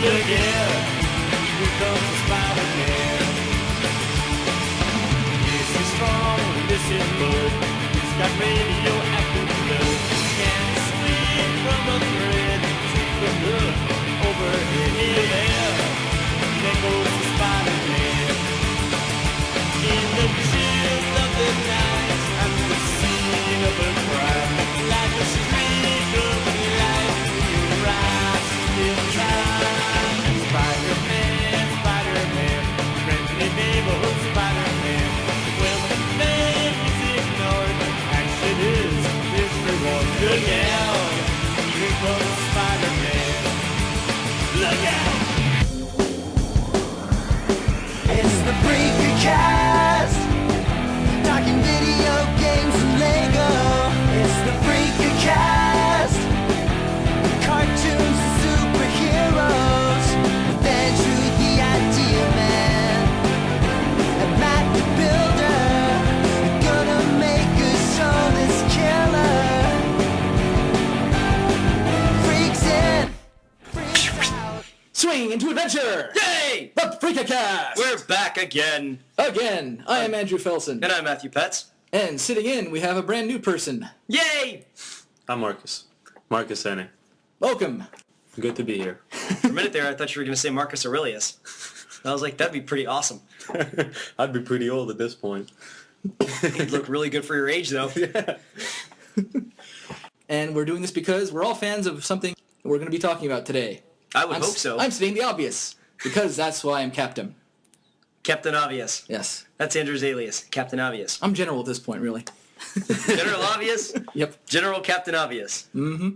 again. Here comes the Spider-Man. This is strong, this is good. He's got radioactive blood. Can't sleep from a thread. Take the hood over here there. There goes the Spider-Man. In the chills of the night, and the scene of a crime, like a streak of light, you rise in time. Spider-Man, Spider-Man, friendly neighborhood Spider-Man. Well, the name is ignored, action is his reward. Look out, here comes Spider-Man. Look out! It's the Freakacast, talking video games and Lego. It's the Freakacast, cartoons and superheroes. With Andrew the Idea Man and Matt the Builder. We're gonna make a show that's killer. Freaks in, freaks out. Swing into adventure! Yay! The Freakacast! We're back again. Again, I am Andrew Felson. And I'm Matthew Puetz. And sitting in, we have a brand new person. Yay! I'm Marcus. Marcus Ene. Welcome. Good to be here. For a minute there, I thought you were going to say Marcus Aurelius. I was like, that'd be pretty awesome. I'd be pretty old at this point. You'd look really good for your age, though. Yeah. And we're doing this because we're all fans of something we're going to be talking about today. I would hope so. I'm stating the obvious, because that's why I'm captain. Captain Obvious. Yes. That's Andrew's alias, Captain Obvious. I'm general at this point, really. General Obvious? Yep. General Captain Obvious. Mm-hmm.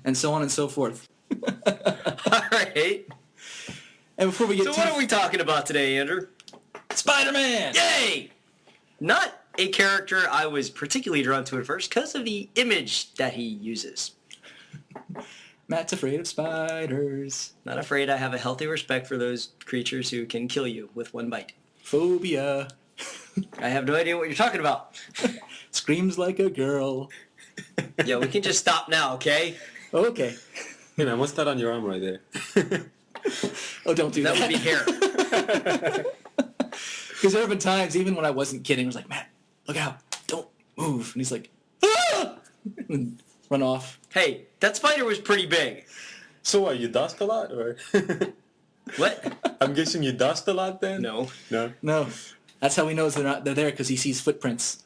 And so on and so forth. All right. And before we get So to... what are we talking about today, Andrew? Spider-Man! Yay! Not a character I was particularly drawn to at first because of the image that he uses. Matt's afraid of spiders. Not afraid. I have a healthy respect for those creatures who can kill you with one bite. Phobia. I have no idea what you're talking about. Screams like a girl. Yeah, we can just stop now, okay? Okay. Hey man, what's that on your arm right there? Oh, don't do that. That would be hair. Because there have been times, even when I wasn't kidding, I was like, Matt, look out. Don't move. And he's like, ah! And run off. Hey, that spider was pretty big. So what, you dust a lot or? What? I'm guessing you dust a lot then? No. No? No. That's how he knows they're there, because he sees footprints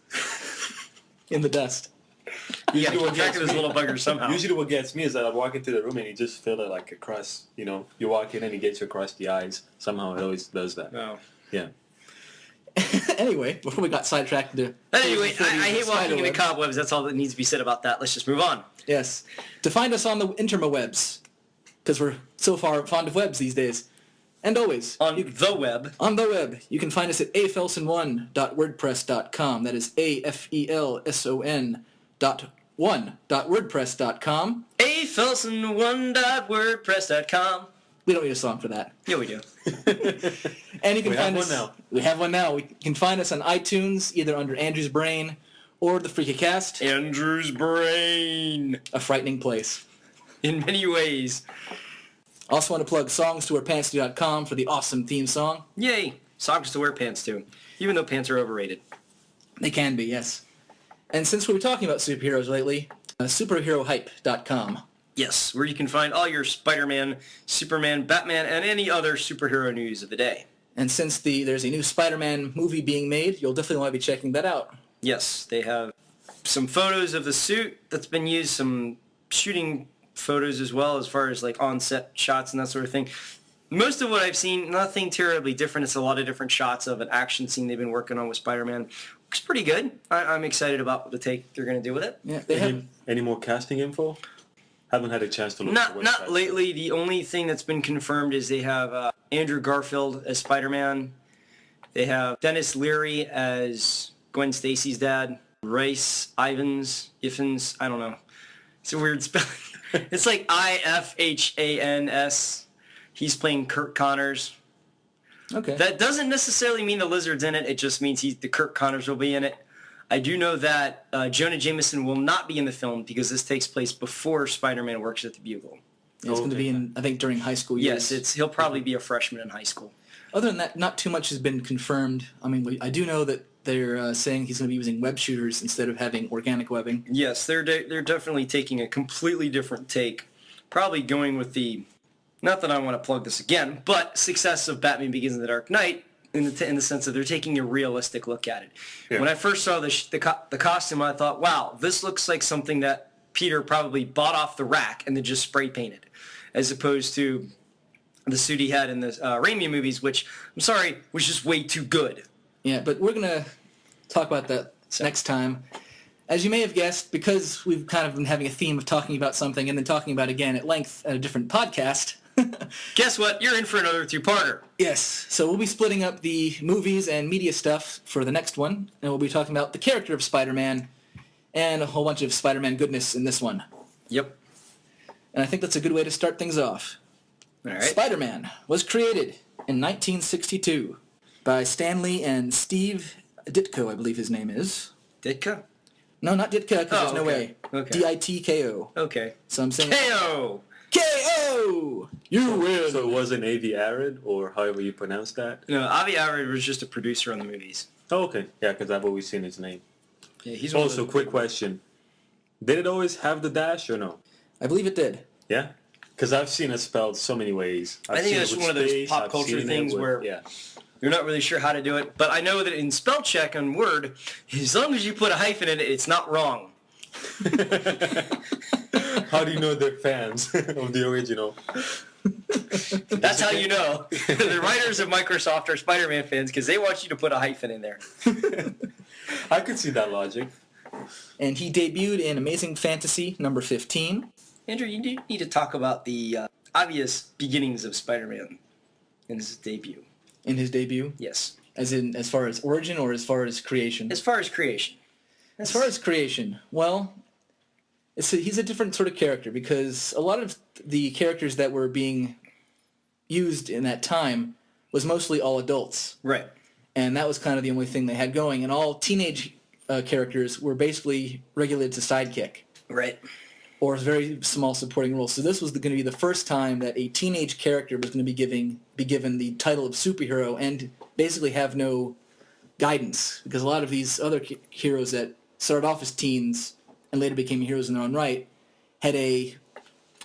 in the dust. You gotta Usually keep what track of gets this me- little bugger somehow. Usually what gets me is that I walk into the room and you just feel it like across, you know, you walk in and it gets you across the eyes. Somehow it always does that. Oh. Yeah. Anyway, before we got sidetracked into... Anyway, I hate walking into Spiderweb. cobwebs. That's all that needs to be said about that. Let's just move on. Yes. To find us on the interwebs, because we're so far fond of webs these days. And always. On the web. On the web. You can find us at afelson1.wordpress.com. That is afelson.1.wordpress.com. afelson1.wordpress.com. We don't need a song for that. Yeah, we do. And you can We find have us... one now. We have one now. We can find us on iTunes, either under Andrew's Brain or the Freakacast. Andrew's brain. A frightening place. In many ways. Also want to plug songstowearpants.com for the awesome theme song. Yay. Songs to wear pants to. Even though pants are overrated. They can be, yes. And since we were talking about superheroes lately, superherohype.com. Yes, where you can find all your Spider-Man, Superman, Batman, and any other superhero news of the day. And since there's a new Spider-Man movie being made, you'll definitely want to be checking that out. Yes, they have some photos of the suit that's been used, some shooting photos as well, as far as like on-set shots and that sort of thing. Most of what I've seen, nothing terribly different. It's a lot of different shots of an action scene they've been working on with Spider-Man. Looks pretty good. I'm excited about the take they're going to do with it. Yeah, they have... Any more casting info? Haven't had a chance to look at the Not website. lately. The only thing that's been confirmed is they have Andrew Garfield as Spider-Man. They have Dennis Leary as Gwen Stacy's dad. Rice Ifans, I don't know. It's a weird spelling. It's like Ifhans. He's playing Kirk Connors. Okay. That doesn't necessarily mean the lizard's in it. It just means the Kirk Connors will be in it. I do know that Jonah Jameson will not be in the film because this takes place before Spider-Man works at the Bugle. It's going to be in, I think, during high school years. Yes, he'll probably be a freshman in high school. Other than that, not too much has been confirmed. I mean, I do know that they're saying he's going to be using web shooters instead of having organic webbing. Yes, they're definitely taking a completely different take. Probably going with the, not that I want to plug this again, but success of Batman Begins in the Dark Knight in the sense that they're taking a realistic look at it. Yeah. When I first saw the costume, I thought, wow, this looks like something that Peter probably bought off the rack and then just spray painted, as opposed to the suit he had in the Raimi movies, which, I'm sorry, was just way too good. Yeah, but we're going to talk about that next time. As you may have guessed, because we've kind of been having a theme of talking about something and then talking about it again at length at a different podcast. Guess what? You're in for another two-parter. Yes, so we'll be splitting up the movies and media stuff for the next one, and we'll be talking about the character of Spider-Man and a whole bunch of Spider-Man goodness in this one. Yep. And I think that's a good way to start things off. All right. Spider-Man was created in 1962 by Stan Lee and Steve Ditko, I believe his name is. Ditka? No, not Ditka, because there's no way. Okay. Ditko. Okay. So I'm saying... KO! KO! You win! So it wasn't Avi Arad, or however you pronounce that? No, Avi Arad was just a producer on the movies. Oh, okay. Yeah, because I've always seen his name. Yeah, he's also, quick question. Did it always have the dash or no? I believe it did. Yeah? Because I've seen it spelled so many ways. I think that's one of those pop culture things where you're not really sure how to do it. But I know that in spell check on Word, as long as you put a hyphen in it, it's not wrong. How do you know they're fans of the original? That's how you know. The writers of Microsoft are Spider-Man fans because they want you to put a hyphen in there. I could see that logic. And he debuted in Amazing Fantasy number 15. Andrew, you do need to talk about the obvious beginnings of Spider-Man in his debut. In his debut? Yes. As far as origin or as far as creation? As far as creation. As far as creation, well, he's a different sort of character because a lot of the characters that were being used in that time was mostly all adults. Right. And that was kind of the only thing they had going. And all teenage characters were basically regulated to sidekick. Right. Or very small supporting roles. So this was going to be the first time that a teenage character was going to be given the title of superhero and basically have no guidance. Because a lot of these other heroes that started off as teens and later became heroes in their own right had a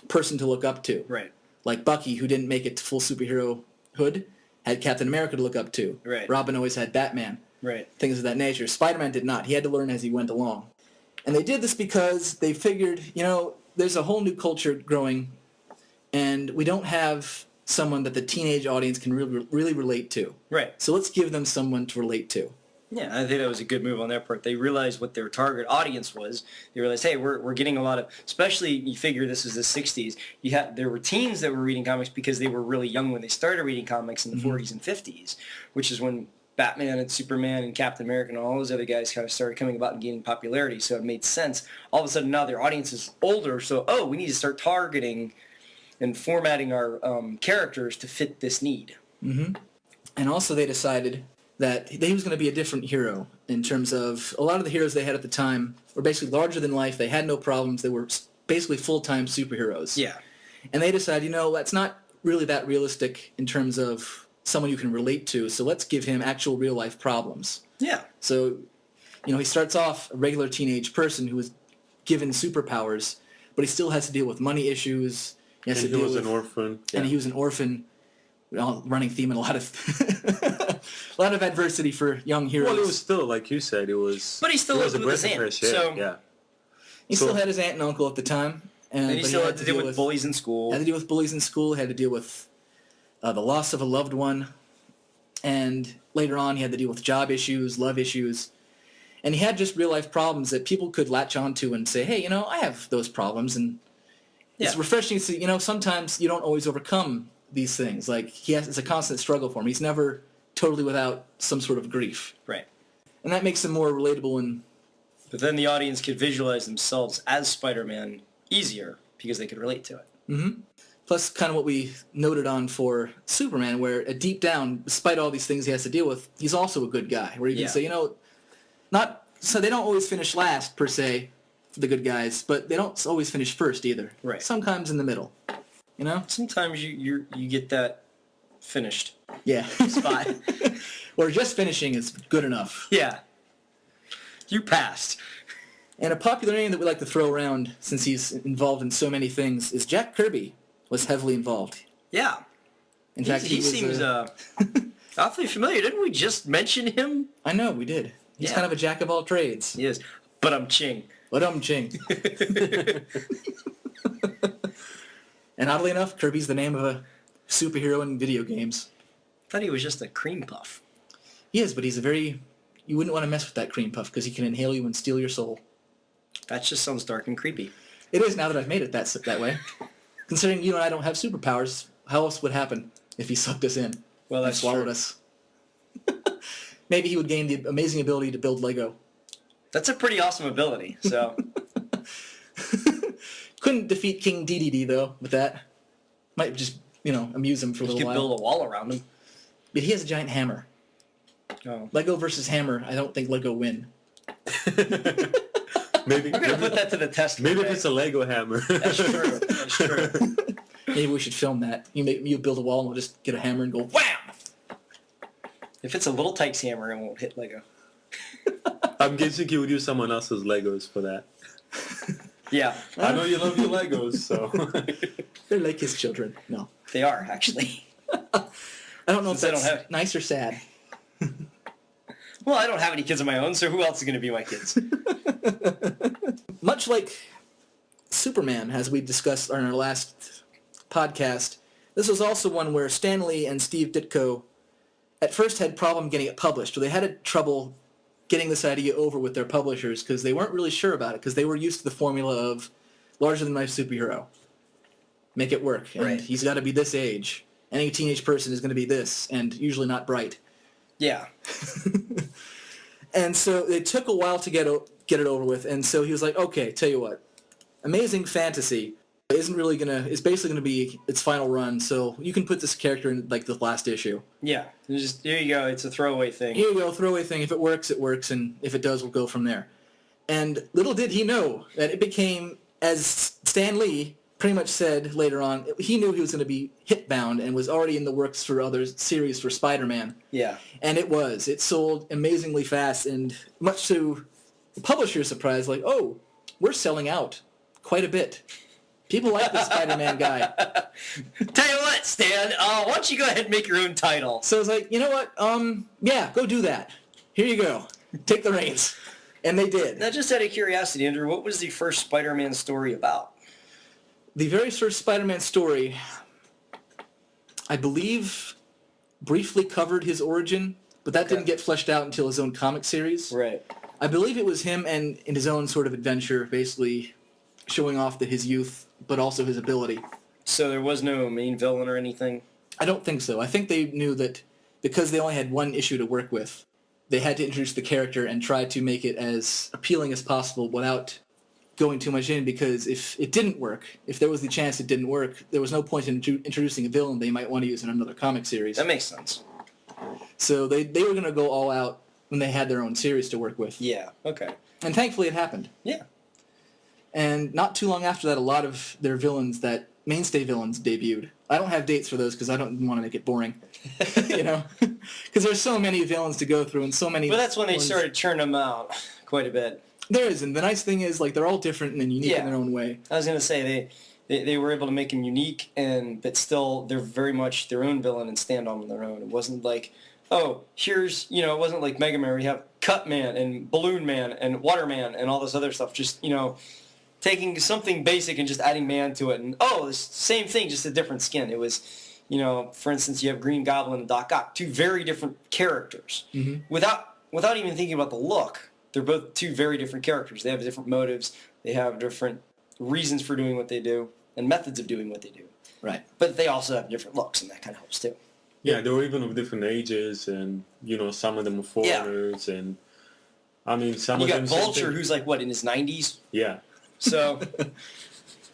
person to look up to. Right. Like Bucky, who didn't make it to full superherohood, had Captain America to look up to. Right. Robin always had Batman. Right. Things of that nature. Spider-Man did not. He had to learn as he went along. And they did this because they figured, there's a whole new culture growing, and we don't have someone that the teenage audience can really relate to. Right. So let's give them someone to relate to. Yeah, I think that was a good move on their part. They realized what their target audience was. They realized, hey, we're getting a lot of, especially you figure this is the 60s, there were teens that were reading comics because they were really young when they started reading comics in the 40s and 50s, which is when Batman and Superman and Captain America and all those other guys kind of started coming about and gaining popularity. So it made sense. All of a sudden now their audience is older, so, we need to start targeting and formatting our characters to fit this need. Mm-hmm. And also they decided that he was going to be a different hero in terms of a lot of the heroes they had at the time were basically larger than life. They had no problems. They were basically full-time superheroes. Yeah. And they decided, that's not really that realistic in terms of someone you can relate to, so let's give him actual real-life problems. Yeah. So, he starts off a regular teenage person who was given superpowers, but he still has to deal with money issues. He was an orphan. And he was an orphan. Running theme and a lot of adversity for young heroes. Well, it was still, like you said, it was... But he still lived with his aunt, so... Yeah. He still had his aunt and uncle at the time. And he still had to deal with bullies in school. Had to deal with bullies in school, had to deal with the loss of a loved one. And later on, he had to deal with job issues, love issues. And he had just real-life problems that people could latch onto and say, hey, I have those problems. And it's refreshing to see, sometimes you don't always overcome these things. Like, it's a constant struggle for him. He's never totally without some sort of grief. Right. And that makes him more relatable and... But then the audience could visualize themselves as Spider-Man easier because they could relate to it. Mm-hmm. Plus, kind of what we noted on for Superman, where deep down, despite all these things he has to deal with, he's also a good guy. Where you can say, so they don't always finish last, per se, the good guys, but they don't always finish first either. Right. Sometimes in the middle. You know? Sometimes you get that finished Yeah. spot. Or just finishing is good enough. Yeah. You passed. And a popular name that we like to throw around, since he's involved in so many things, is Jack Kirby was heavily involved. Yeah. In fact, he was, seems awfully familiar. Didn't we just mention him? I know, we did. He's Yeah. kind of a jack of all trades. He is. But I'm Ching. But ching. And oddly enough, Kirby's the name of a superhero in video games. Thought he was just a cream puff. He is, but he's a very... You wouldn't want to mess with that cream puff because he can inhale you and steal your soul. That just sounds dark and creepy. It is now that I've made it that way. Considering you and I don't have superpowers, how else would happen if he sucked us in Well, and that's swallowed true. us? Maybe he would gain the amazing ability to build Lego. That's a pretty awesome ability. So Couldn't defeat King Dedede, though, with that. Might just, amuse him for a you little could while. build a wall around him. But he has a giant hammer. Oh. Lego versus hammer, I don't think Lego win. Maybe I'm gonna put that to the test. maybe one if day. it's a Lego hammer. That's true. That's true. Maybe we should film that. You build a wall and we'll just get a hammer and go wham! If it's a little Tykes hammer, it won't hit Lego. I'm guessing you would use someone else's Legos for that. Yeah, I know you love your Legos, so. They're like his children. No. they are actually. I don't know Since I if don't that's have- nice or sad. Well, I don't have any kids of my own, so who else is going to be my kids? Much like Superman, as we discussed on our last podcast, this was also one where Stan Lee and Steve Ditko at first had problem getting it published. Or they had trouble getting this idea over with their publishers because they weren't really sure about it because they were used to the formula of larger-than-life superhero. Make it work. And Right. he's got to be this age. Any teenage person is going to be this, and usually not bright. Yeah. And so it took a while to get it over with, and so he was like, okay, tell you what, Amazing Fantasy is basically gonna be its final run, so you can put this character in like the last issue. Yeah. There you go. It's a throwaway thing. Here you go, throwaway thing. If it works, it works, and if it does, we'll go from there. And little did he know that it became, as Stan Lee pretty much said later on, he knew he was going to be hit-bound and was already in the works for other series for Spider-Man. Yeah. And it was. It sold amazingly fast, and much to the publisher's surprise, like, oh, we're selling out quite a bit. People like this Spider-Man guy. Tell you what, Stan. Why don't you go ahead and make your own title? So I was like, you know what? Yeah, go do that. Here you go. Take the reins. And they did. Now, just out of curiosity, Andrew, what was the first Spider-Man story about? The very first Spider-Man story, I believe, briefly covered his origin, but that didn't get fleshed out until his own comic series. Right. I believe it was him and in his own sort of adventure, basically showing off his youth, but also his ability. So there was no main villain or anything? I don't think so. I think they knew that because they only had one issue to work with, they had to introduce the character and try to make it as appealing as possible without going too much in, because if it didn't work, if there was the chance it didn't work, there was no point in introducing a villain they might want to use in another comic series. That makes sense. So they were going to go all out when they had their own series to work with. Yeah, okay. And thankfully it happened. Yeah. And not too long after that, a lot of their villains, that mainstay villains, debuted. I don't have dates for those because I don't want to make it boring, because there's so many villains to go through and so many. But that's when they ones. started churning them out quite a bit. There is, and the nice thing is, like, they're all different and unique Yeah. in their own way. I was going to say they were able to make them unique, but still they're very much their own villain and stand on their own. It wasn't like, oh, here's, it wasn't like Mega Man where you have Cut Man and Balloon Man and Water Man and all this other stuff. Just, taking something basic and just adding man to it. And, oh, it's the same thing, just a different skin. It was, for instance, you have Green Goblin and Doc Ock, two very different characters. Mm-hmm. Without even thinking about the look, they're both two very different characters. They have different motives. They have different reasons for doing what they do and methods of doing what they do. Right. But they also have different looks, and that kind of helps too. Yeah, they were even of different ages, and, some of them were foreigners, and, I mean, some You of got them... Vulture, who's like, what, in his 90s? Yeah. So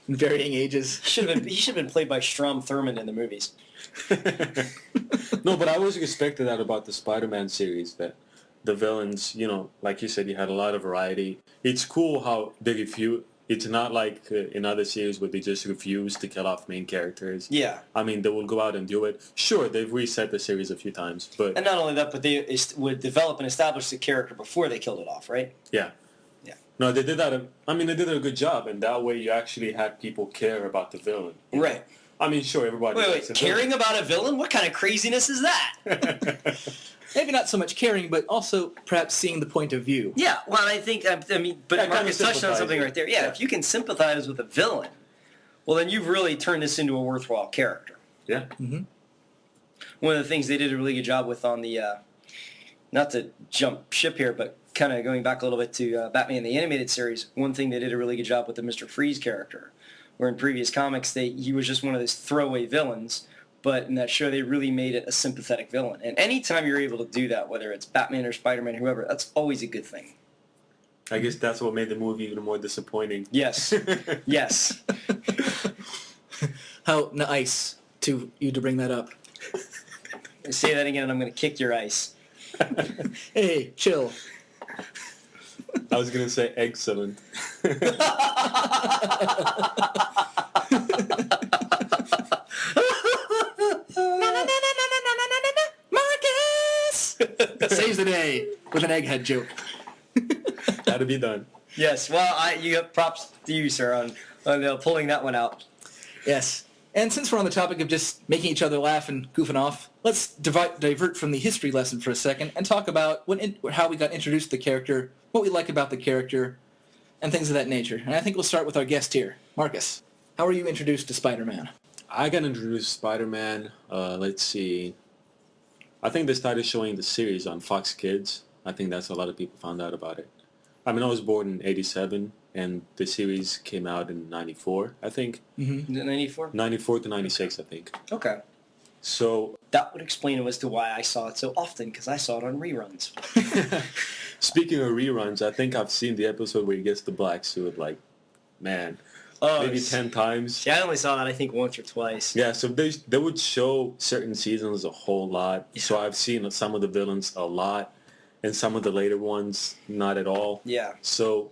In varying ages. he should have been played by Strom Thurmond in the movies. No, but I always respected that about the Spider-Man series, that the villains, like you said, you had a lot of variety. It's cool how big It's not like in other series where they just refuse to kill off main characters. Yeah. I mean, they will go out and do it. Sure, they've reset the series a few times, but And not only that, but they would develop and establish the character before they killed it off, right? yeah. Yeah. No, they did that. I mean, they did a good job, and that way you actually had people care about the villain. you know? Right. I mean, sure, everybody. Wait, likes a villain. caring about a villain? What kind of craziness is that? Maybe not so much caring, but also perhaps seeing the point of view. Yeah, well, I think, but Yeah, kind Marcus of touched on something sympathizing. right there. Yeah, if you can sympathize with a villain, well, then you've really turned this into a worthwhile character. Yeah. One of the things they did a really good job with on the, not to jump ship here, but kind of going back a little bit to Batman the Animated Series, one thing they did a really good job with the Mr. Freeze character, where in previous comics he was just one of those throwaway villains, but in that show they really made it a sympathetic villain. And anytime you're able to do that, whether it's Batman or Spider-Man, whoever, that's always a good thing. I guess that's what made the movie even more disappointing. Yes. Yes. How nice to you to bring that up. Say that again and I'm going to kick your ice. Hey, chill. I was going to say excellent. Marcus! Saves the day with an egghead joke. Had to be done. Yes, well, you have props to you, sir, on pulling that one out. Yes. And since we're on the topic of just making each other laugh and goofing off, let's divert from the history lesson for a second and talk about how we got introduced to the character, what we like about the character, and things of that nature. And I think we'll start with our guest here. Marcus, how were you introduced to Spider-Man? I got introduced to Spider-Man, let's see. I think they started showing the series on Fox Kids. I think that's how a lot of people found out about it. I mean, I was born in 87, and the series came out in 94, I think. Mm-hmm. 94? 94 to 96, I think. Okay. So, That would explain as to why I saw it so often, because I saw it on reruns. speaking of reruns, I think I've seen the episode where he gets the black suit, like, man, maybe 10 times. Yeah, I only saw that, I think, once or twice. Yeah, so they would show certain seasons a whole lot. Yeah. So I've seen some of the villains a lot, and some of the later ones not at all. Yeah. So,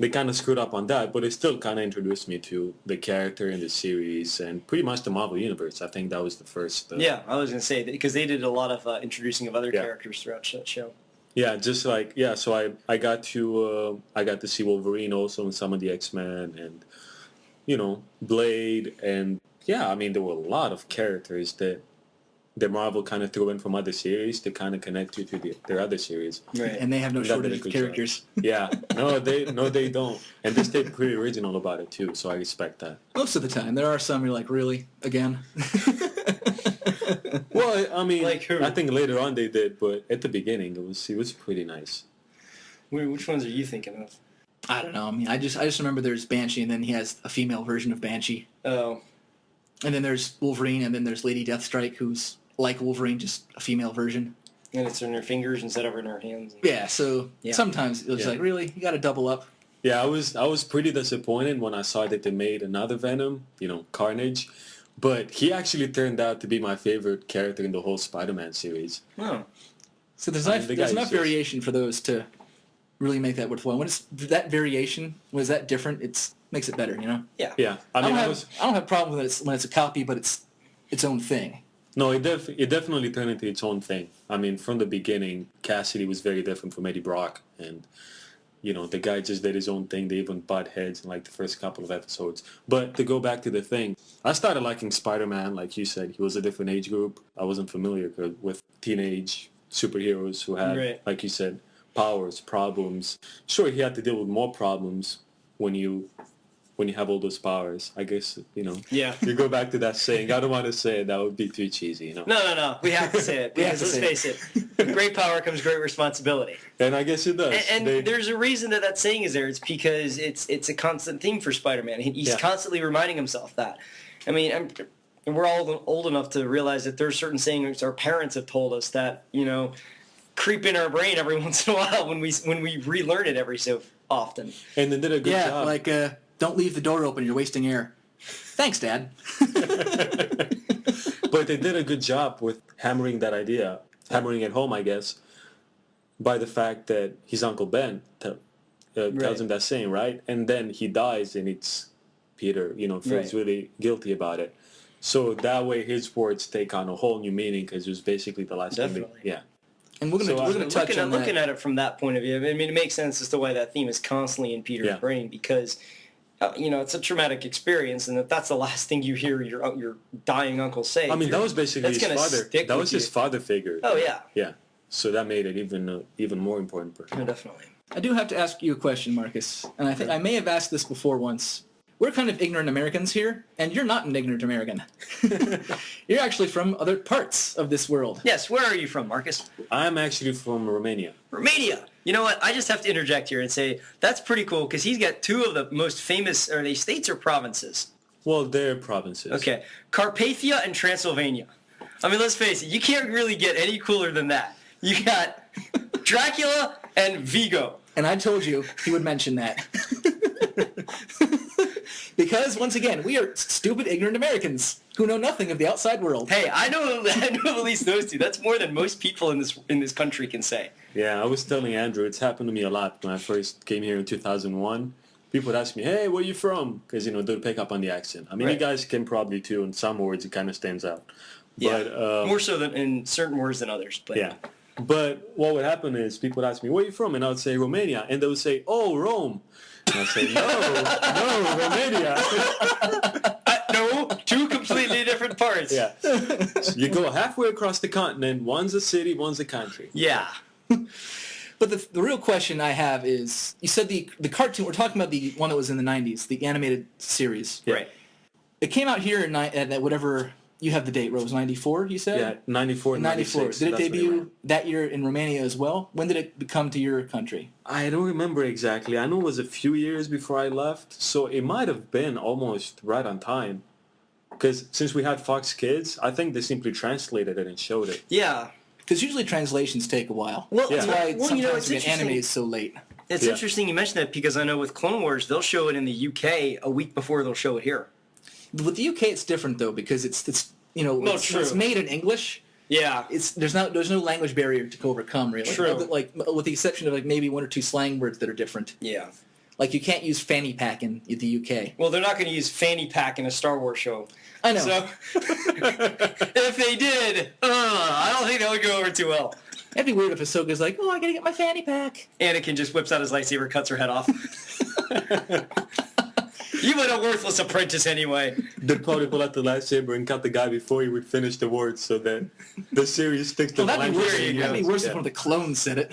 they kind of screwed up on that, but it still kind of introduced me to the character in the series and pretty much the Marvel Universe. I think that was the first. Yeah, I was going to say, because they did a lot of introducing of other Yeah. characters throughout that show. Yeah, just like so I got to see Wolverine also in some of the X-Men and Blade, and yeah, I mean there were a lot of characters that Marvel kind of threw in from other series to kind of connect you to their other series. Right. And they have no That did a shortage of good characters. Yeah, no, they don't, and they stayed pretty original about it too. So I respect that. Most of the time. There are some you're like, really? Again? Well, I mean, Like who? I think later on they did, but at the beginning it was pretty nice. Which ones are you thinking of? I don't know. I mean, I just remember there's Banshee, and then he has a female version of Banshee. Oh. And then there's Wolverine, and then there's Lady Deathstrike, who's like Wolverine, just a female version. And it's in her fingers instead of in her hands. Yeah, so Yeah. sometimes it was Yeah. like, really? You got to double up? Yeah, I was pretty disappointed when I saw that they made another Venom, Carnage, but he actually turned out to be my favorite character in the whole Spider-Man series. Oh. So there's I mean, enough, the there's guy enough is just- variation for those to really make that worthwhile. When it's that variation, when it's that different, it makes it better, Yeah. Yeah, I don't have a problem with it when it's a copy, but it's its own thing. No, it definitely turned into its own thing. I mean, from the beginning, Cassidy was very different from Eddie Brock, and the guy just did his own thing. They even butt heads in like the first couple of episodes. But to go back to the thing, I started liking Spider-Man, like you said. He was a different age group. I wasn't familiar with teenage superheroes who had, Right. like you said, powers, problems. Sure, he had to deal with more problems when you have all those powers. I guess, Yeah. you go back to that saying. I don't want to say it. That would be too cheesy, No. We have to say it. We have Because to let's say face it. With great power comes great responsibility. And I guess it does. And there's a reason that saying is there. It's because it's a constant theme for Spider-Man. He's Yeah. constantly reminding himself that. I mean, we're all old enough to realize that there's certain sayings our parents have told us that, creep in our brain every once in a while when we relearn it every so often. And they did a good Yeah, job. like, don't leave the door open, you're wasting air. Thanks, Dad. But they did a good job with hammering it home, I guess, by the fact that his Uncle Ben tells him that saying, right? And then he dies, and it's Peter, feels really guilty about it. So that way his words take on a whole new meaning because it was basically the last thing. Yeah. And we're going to touch on that. Looking at it from that point of view, I mean, it makes sense as to why that theme is constantly in Peter's brain because, it's a traumatic experience, and if that's the last thing you hear your dying uncle say. I mean, that was basically his father. That was his father figure. Oh, yeah. Yeah. So that made it even more important for him. Oh, definitely. I do have to ask you a question, Marcus, and I think I may have asked this before once. We're kind of ignorant Americans here, and you're not an ignorant American. You're actually from other parts of this world. Yes, where are you from, Marcus? I'm actually from Romania. Romania! You know what? I just have to interject here and say that's pretty cool because he's got two of the most famous, are they states or provinces? Well, they're provinces. Okay. Carpathia and Transylvania. I mean, let's face it, you can't really get any cooler than that. You got Dracula and Vigo. And I told you he would mention that. Because, once again, we are stupid, ignorant Americans who know nothing of the outside world. Hey, I know at least those two. That's more than most people in this country can say. Yeah, I was telling Andrew, it's happened to me a lot when I first came here in 2001. People would ask me, hey, where are you from? Because, they'll pick up on the accent. I mean, you guys can probably too. In some words, it kind of stands out. Yeah, but, more so than in certain words than others. But. Yeah. But what would happen is people would ask me, where are you from? And I would say, Romania. And they would say, oh, Rome. And I'd say, no, Romania. No, two completely different parts. Yeah. So you go halfway across the continent. One's a city, one's a country. Yeah. But the real question I have is, you said the cartoon, we're talking about the one that was in the 90s, the animated series. Right. It came out here at whatever, you have the date, Rose, 94, you said? Yeah, 94, 94. 96. Did it debut that year in Romania as well? When did it come to your country? I don't remember exactly. I know it was a few years before I left, so it might have been almost right on time. Because since we had Fox Kids, I think they simply translated it and showed it. Yeah. Because usually translations take a while. Well, That's why well, sometimes it's anime is so late. It's interesting you mentioned that because I know with Clone Wars, they'll show it in the UK a week before they'll show it here. With the UK, it's different though because it's true. It's made in English. Yeah. There's no language barrier to overcome really. True. Like with the exception of like maybe one or two slang words that are different. Yeah. Like you can't use fanny pack in the UK. Well, they're not going to use fanny pack in a Star Wars show. I know. So if they did, I don't think that would go over too well. It'd be weird if Ahsoka's like, oh, I gotta get my fanny pack. Anakin just whips out his lightsaber, cuts her head off. You were a worthless apprentice anyway. They'd probably pull out the lightsaber and cut the guy before he would finish the words so that the series sticks to the That'd be language. worse. That'd be worse if one of the clones said it.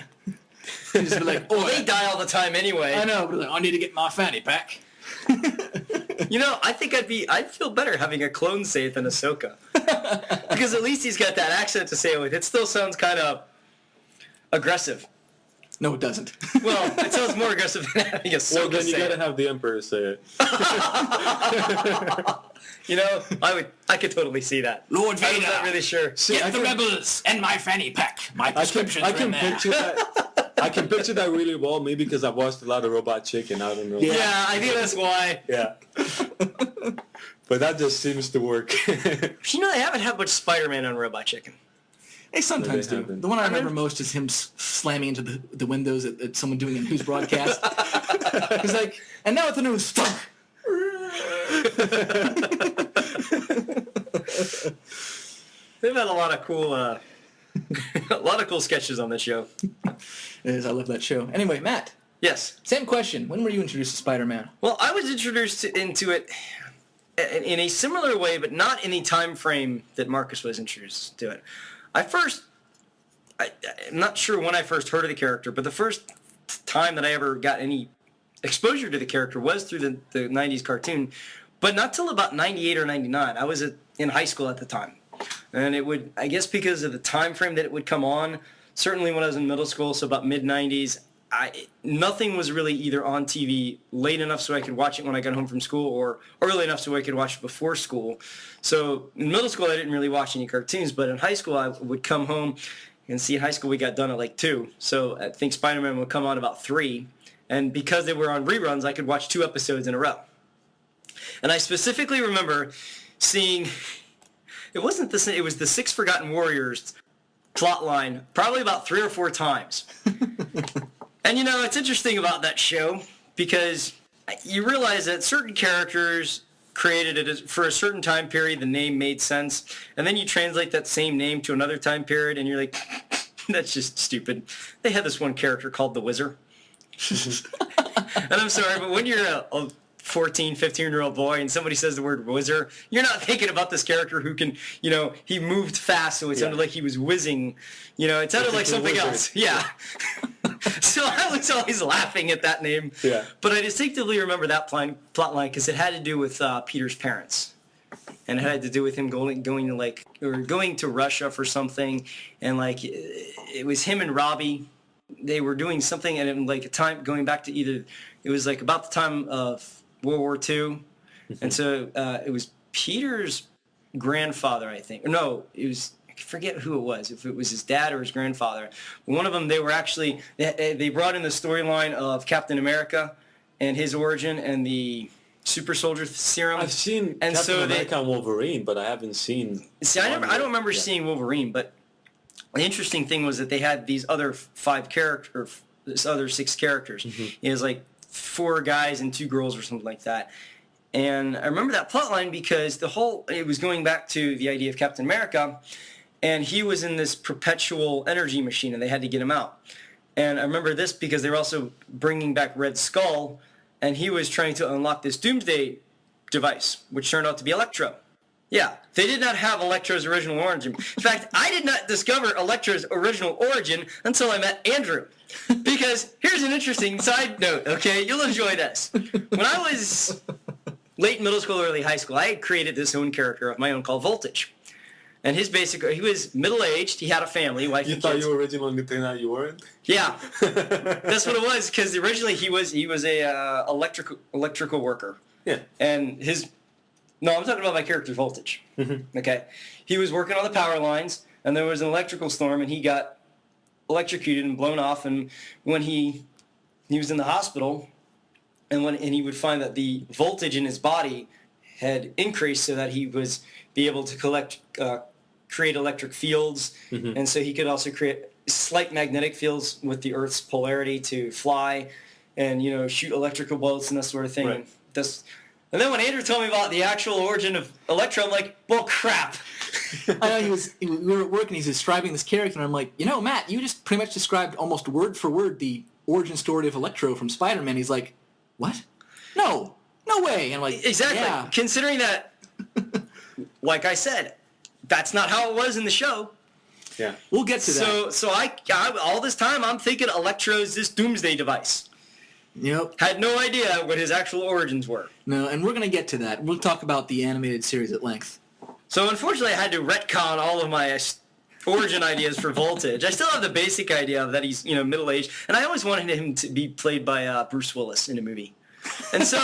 You'd just be like, oh, They die all the time anyway. I know, but like, I need to get my fanny pack. I think I'd feel better having a clone say it than Ahsoka. Because at least he's got that accent to say it with. It still sounds kind of aggressive. No, it doesn't. Well, it sounds more aggressive than having Ahsoka Well, then you say gotta it. have the Emperor say it. I could totally see that. Lord I'm Vader, not really sure. get the rebels and my fanny pack. My prescriptions I are in can there. picture that. I can picture that really well, maybe because I've watched a lot of Robot Chicken. I don't know. Yeah, I think that's why. Yeah. But that just seems to work. They haven't had much Spider-Man on Robot Chicken. They sometimes They do. haven't. The one I remember most is him slamming into the windows at someone doing a news broadcast. He's like, and now at the news. They've had a lot of cool sketches on this show. It is, I love that show. Anyway, Matt, Yes. same question. When were you introduced to Spider-Man? Well, I was introduced into it in a similar way, but not in the time frame that Marcus was introduced to it. I'm not sure when I first heard of the character, but the first time that I ever got any exposure to the character was through the 90s cartoon, but not till about 98 or 99. I was in high school at the time. And it would, I guess because of the time frame that it would come on, certainly when I was in middle school, so about mid-90s, nothing was really either on TV late enough so I could watch it when I got home from school or early enough so I could watch it before school. So in middle school, I didn't really watch any cartoons, but in high school, I would come home and see in high school we got done at like 2. So I think Spider-Man would come on about 3. And because they were on reruns, I could watch 2 episodes in a row. And I specifically remember seeing, it was the 6 Forgotten Warriors plot line probably about 3 or 4 times. And it's interesting about that show because you realize that certain characters created it for a certain time period, the name made sense, and then you translate that same name to another time period, and you're like, that's just stupid. They had this one character called the Wizard. And I'm sorry, but when you're a 14, 15-year-old boy and somebody says the word whizzer, you're not thinking about this character who can, he moved fast, so it sounded like he was whizzing. It sounded like something else. Yeah. So I was always laughing at that name. Yeah. But I distinctively remember that plot line because it had to do with Peter's parents. And it had to do with him going to Russia for something. And, it was him and Robbie. They were doing something at a time going back to it was about the time of World War II. And so it was Peter's grandfather, I think. No, it was, I forget who it was, if it was his dad or his grandfather. One of them, they were actually, they brought in the storyline of Captain America and his origin and the super soldier serum. I've seen Captain America and Wolverine, but I haven't seen... See, I don't remember seeing Wolverine, but the interesting thing was that they had these other 6 characters. It was 4 guys and 2 girls or something like that. And I remember that plot line because it was going back to the idea of Captain America, and he was in this perpetual energy machine, and they had to get him out. And I remember this because they were also bringing back Red Skull, and he was trying to unlock this Doomsday device, which turned out to be Electro. Yeah, they did not have Electro's original origin. In fact, I did not discover Electro's original origin until I met Andrew. Because here's an interesting side note, okay? You'll enjoy this. When I was late middle school, early high school, I had created this own character of my own called Voltage. And he was middle-aged, he had a family, wife and kids. You thought you were originally turned out you weren't? Yeah. That's what it was, because originally he was a electrical worker. Yeah. And No, I'm talking about my character Voltage. Mm-hmm. Okay? He was working on the power lines, and there was an electrical storm, and he got electrocuted and blown off, and when he was in the hospital, and he would find that the voltage in his body had increased so that he was be able to create electric fields, and so he could also create slight magnetic fields with the Earth's polarity to fly and shoot electrical bolts and that sort of thing. Right. And then when Andrew told me about the actual origin of Electro, I'm like, well, crap. I know we were at work and he's describing this character, and I'm like, Matt, you just pretty much described almost word for word the origin story of Electro from Spider-Man. He's like, what? No way. And I'm like, exactly. Yeah. Considering that, like I said, that's not how it was in the show. Yeah. We'll get to that. So I all this time I'm thinking Electro's this Doomsday device. Yep. Had no idea what his actual origins were. No, and we're going to get to that. We'll talk about the animated series at length. So unfortunately, I had to retcon all of my origin ideas for Voltage. I still have the basic idea of that he's middle-aged, and I always wanted him to be played by Bruce Willis in a movie. And so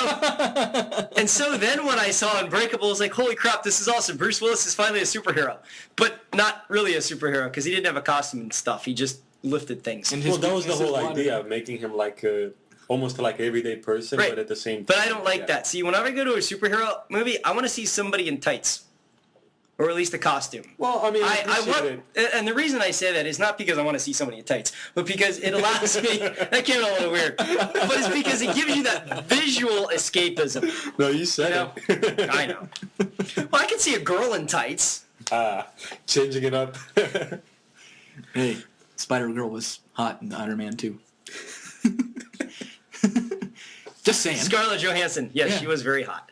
then when I saw Unbreakable, I was like, holy crap, this is awesome. Bruce Willis is finally a superhero. But not really a superhero, because he didn't have a costume and stuff. He just lifted things. Well, that was the whole idea of making him almost like an everyday person, right. But at the same time. But I don't like that. See, whenever I go to a superhero movie, I want to see somebody in tights. Or at least a costume. Well, I mean, I want, and the reason I say that is not because I want to see somebody in tights, but because it allows me, that came out a little weird, but it's because it gives you that visual escapism. No, you said it. I know. Well, I can see a girl in tights. Changing it up. Hey, Spider-Girl was hot in Iron Man 2. Just saying. Scarlett Johansson. Yes, yeah. She was very hot.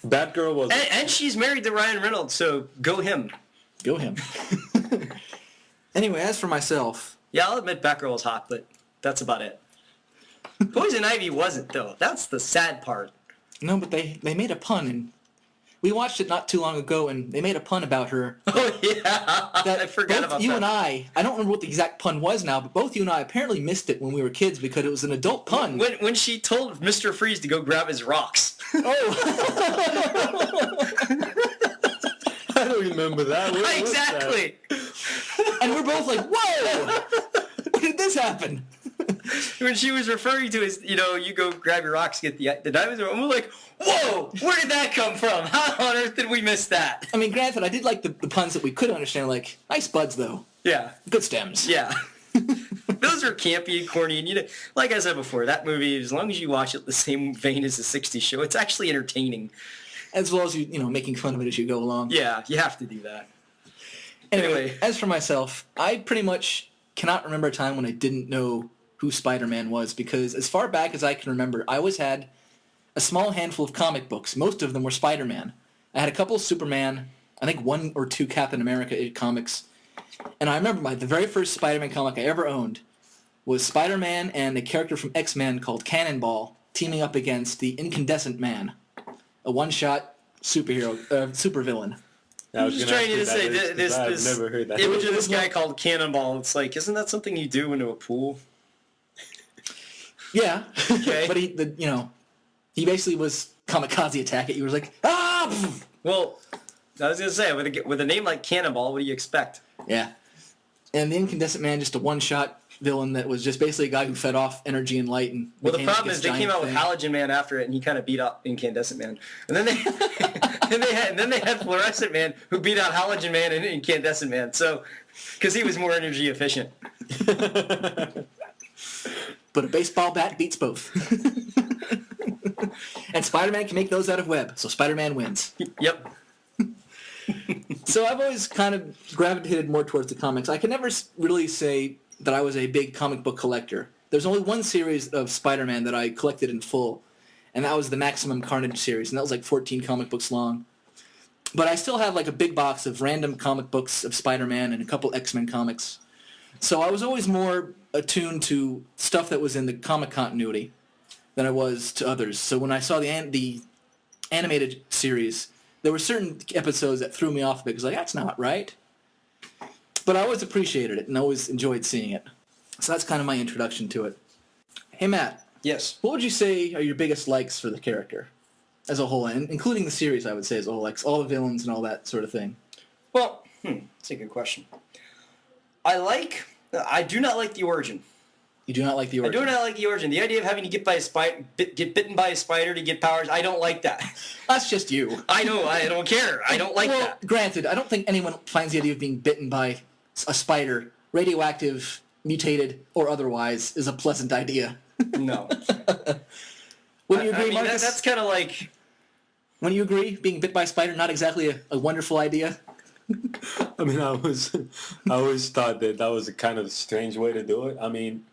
Batgirl was... And she's married to Ryan Reynolds, so go him. Go him. Anyway, as for myself... Yeah, I'll admit Batgirl was hot, but that's about it. Poison Ivy wasn't, though. That's the sad part. No, but they made a pun, and we watched it not too long ago, and they made a pun about her. Oh, yeah. I forgot about that. You and I don't remember what the exact pun was now, but both you and I apparently missed it when we were kids because it was an adult pun. When she told Mr. Freeze to go grab his rocks. Oh. I don't remember that. Exactly. That? And we're both like, whoa! When did this happen? When she was referring to his, you go grab your rocks, get the diamonds, and we're like, whoa, where did that come from? How on earth did we miss that? I mean, granted, I did like the puns that we could understand, like, nice buds, though. Yeah. Good stems. Yeah. Those are campy and corny, and like I said before, that movie, as long as you watch it the same vein as the '60s show, it's actually entertaining. As well as making fun of it as you go along. Yeah, you have to do that. Anyway, as for myself, I pretty much cannot remember a time when I didn't know who Spider-Man was, because as far back as I can remember, I always had a small handful of comic books. Most of them were Spider-Man. I had a couple of Superman, I think 1 or 2 Captain America comics. And I remember the very first Spider-Man comic I ever owned was Spider-Man and a character from X-Men called Cannonball teaming up against the Incandescent Man, a one-shot supervillain. I was just trying to say this. I've never heard that. Image of this guy called Cannonball. It's like, isn't that something you do into a pool? Yeah. Okay. But he basically was kamikaze attack it. He was like, ah! Well, I was gonna say with a name like Cannonball, what do you expect? Yeah. And the Incandescent Man, just a one-shot villain that was just basically a guy who fed off energy and light. And well, the became problem this is they came giant out with thing. Halogen Man after it, and he kind of beat out Incandescent Man. And then they then they had Fluorescent Man, who beat out Halogen Man and Incandescent Man. So, because he was more energy efficient. But a baseball bat beats both. And Spider-Man can make those out of web, so Spider-Man wins. Yep. So I've always kind of gravitated more towards the comics. I can never really say that I was a big comic book collector. There's only one series of Spider-Man that I collected in full, and that was the Maximum Carnage series, and that was like 14 comic books long. But I still have like a big box of random comic books of Spider-Man and a couple X-Men comics. So I was always more attuned to stuff that was in the comic continuity than I was to others. So when I saw the animated series, there were certain episodes that threw me off a bit because that's not right. But I always appreciated it and always enjoyed seeing it. So that's kind of my introduction to it. Hey, Matt. Yes. What would you say are your biggest likes for the character as a whole, and including the series, I would say, as a whole, like all the villains and all that sort of thing? Well, that's a good question. I do not like the origin. You do not like the origin? I do not like the origin. The idea of having to get bitten by a spider to get powers, I don't like that. That's just you. I know, I don't care. I don't like well, that. Granted, I don't think anyone finds the idea of being bitten by a spider, radioactive, mutated, or otherwise, is a pleasant idea. No. Wouldn't you agree, Marcus? That's kind of like... Wouldn't you agree? Being bit by a spider, not exactly a wonderful idea? I mean, I always thought that was a kind of strange way to do it. I mean,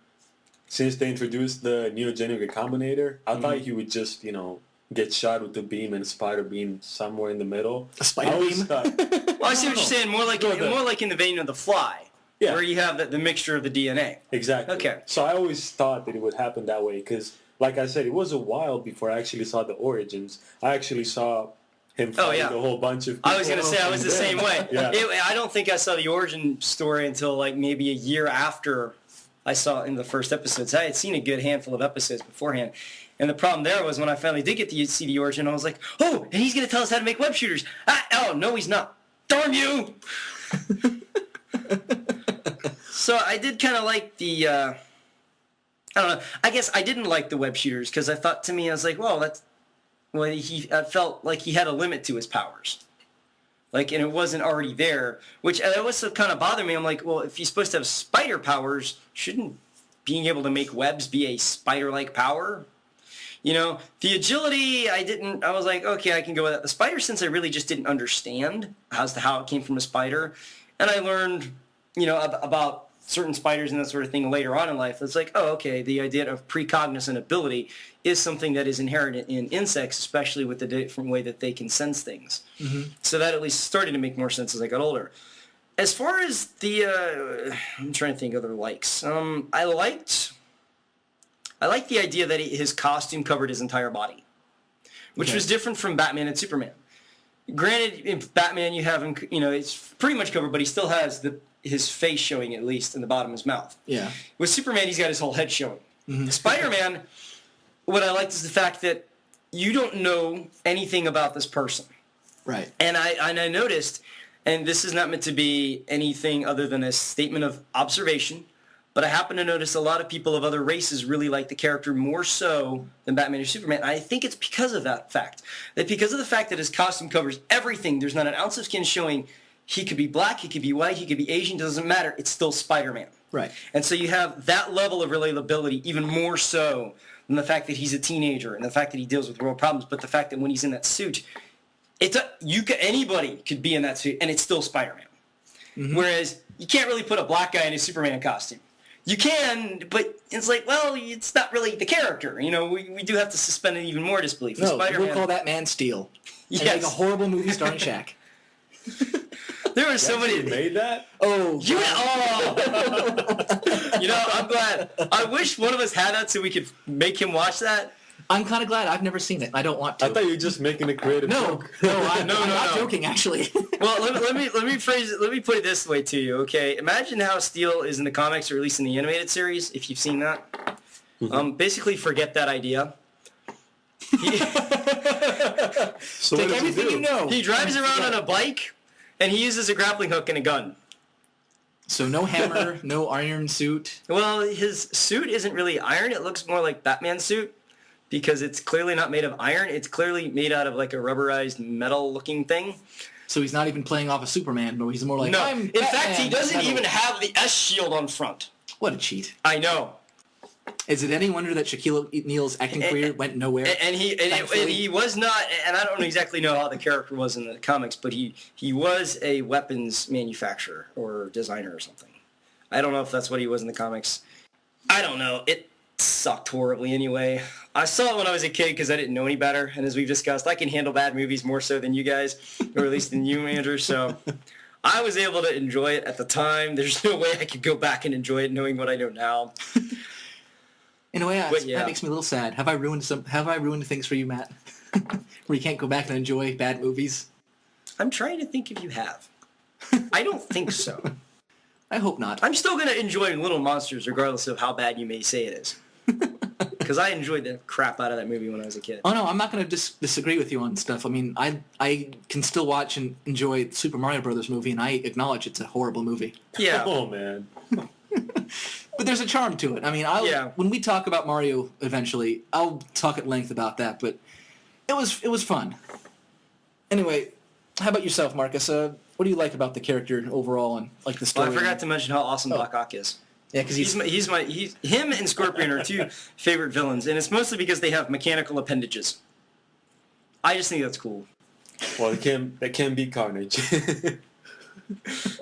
since they introduced the neogenic recombinator, I thought he would just, get shot with the beam and a spider beam somewhere in the middle. A spider beam? Well, I see what you're saying. More like in the vein of the Fly, where you have the mixture of the DNA. Exactly. Okay. So I always thought that it would happen that way because, like I said, it was a while before I actually saw the origins. I actually saw him fighting a whole bunch of people. I was going to say I was the same way. Yeah. I don't think I saw the origin story until like maybe a year after I saw it in the first episodes. I had seen a good handful of episodes beforehand. And the problem there was when I finally did get to see the origin, I was like, oh, and he's going to tell us how to make web shooters. Oh, no, he's not. Darn you! So I did kind of like the, I don't know, I guess I didn't like the web shooters because I thought to me, I was like, I felt like he had a limit to his powers. And it wasn't already there, which also kind of bothered me. I'm like, well, if he's supposed to have spider powers, shouldn't being able to make webs be a spider-like power? The agility, I was like, okay, I can go with that. The spider sense, I really just didn't understand as to how it came from a spider. And I learned, about certain spiders and that sort of thing later on in life. It's like, oh, okay, the idea of precognition ability is something that is inherent in insects, especially with the different way that they can sense things. Mm-hmm. So that at least started to make more sense as I got older. As far as the, I'm trying to think of other likes. I liked the idea that his costume covered his entire body, which was different from Batman and Superman. Granted, in Batman you have him, it's pretty much covered, but he still has his face showing at least in the bottom of his mouth. Yeah. With Superman, he's got his whole head showing. Mm-hmm. Spider-Man, what I liked is the fact that you don't know anything about this person. Right. And I noticed, and this is not meant to be anything other than a statement of observation, but I happen to notice a lot of people of other races really like the character more so than Batman or Superman. And I think it's because of that fact. That because of the fact that his costume covers everything, there's not an ounce of skin showing he could be black, he could be white, he could be Asian, doesn't matter. It's still Spider-Man. Right. And so you have that level of relatability even more so than the fact that he's a teenager and the fact that he deals with real problems, but the fact that when he's in that suit, anybody could be in that suit and it's still Spider-Man. Mm-hmm. Whereas you can't really put a black guy in a Superman costume. You can, but it's like, well, it's not really the character. You know, we do have to suspend it even more disbelief. No, Spider-Man, we'll call that Man Steel. Yes. And make a horrible movie starring Shaq. There were so many. Made that? Oh, You know, I'm glad. I wish one of us had that so we could make him watch that. I'm kind of glad. I've never seen it. I don't want to. I thought you were just making a creative joke. I'm not joking, actually. Well, let me phrase it. Let me put it this way to you, okay? Imagine how Steel is in the comics, or at least in the animated series, if you've seen that. Basically, forget that idea. So Take everything you know. He drives around on a bike, and he uses a grappling hook and a gun. So no hammer, no iron suit. Well, his suit isn't really iron. It looks more like Batman's suit because it's clearly not made of iron. It's clearly made out of like a rubberized metal-looking thing. So he's not even playing off a Superman, but he's more like, No, I'm in Batman, fact, he doesn't metal. even have the S shield on front. What a cheat. I know. Is it any wonder that Shaquille O'Neal's acting career went nowhere? And he was not, and I don't exactly know how the character was in the comics, but he was a weapons manufacturer or designer or something. I don't know if that's what he was in the comics. I don't know. It sucked horribly anyway. I saw it when I was a kid because I didn't know any better, and as we've discussed, I can handle bad movies more so than you guys, or at least than you, Andrew, so I was able to enjoy it at the time. There's no way I could go back and enjoy it knowing what I know now. In a way, that makes me a little sad. Have I ruined things for you, Matt? Where you can't go back and enjoy bad movies? I'm trying to think if you have. I don't think so. I hope not. I'm still going to enjoy Little Monsters regardless of how bad you may say it is. Because I enjoyed the crap out of that movie when I was a kid. Oh, no, I'm not going to disagree with you on stuff. I mean, I can still watch and enjoy Super Mario Brothers movie, and I acknowledge it's a horrible movie. Yeah. Oh, man. But there's a charm to it. I mean, when we talk about Mario eventually, I'll talk at length about that, but it was fun. Anyway, how about yourself, Marcus? What do you like about the character overall and like the story? Well, I forgot to mention how awesome Doc Ock is. Yeah, because him and Scorpion are two favorite villains, and it's mostly because they have mechanical appendages. I just think that's cool. Well, it can be Carnage.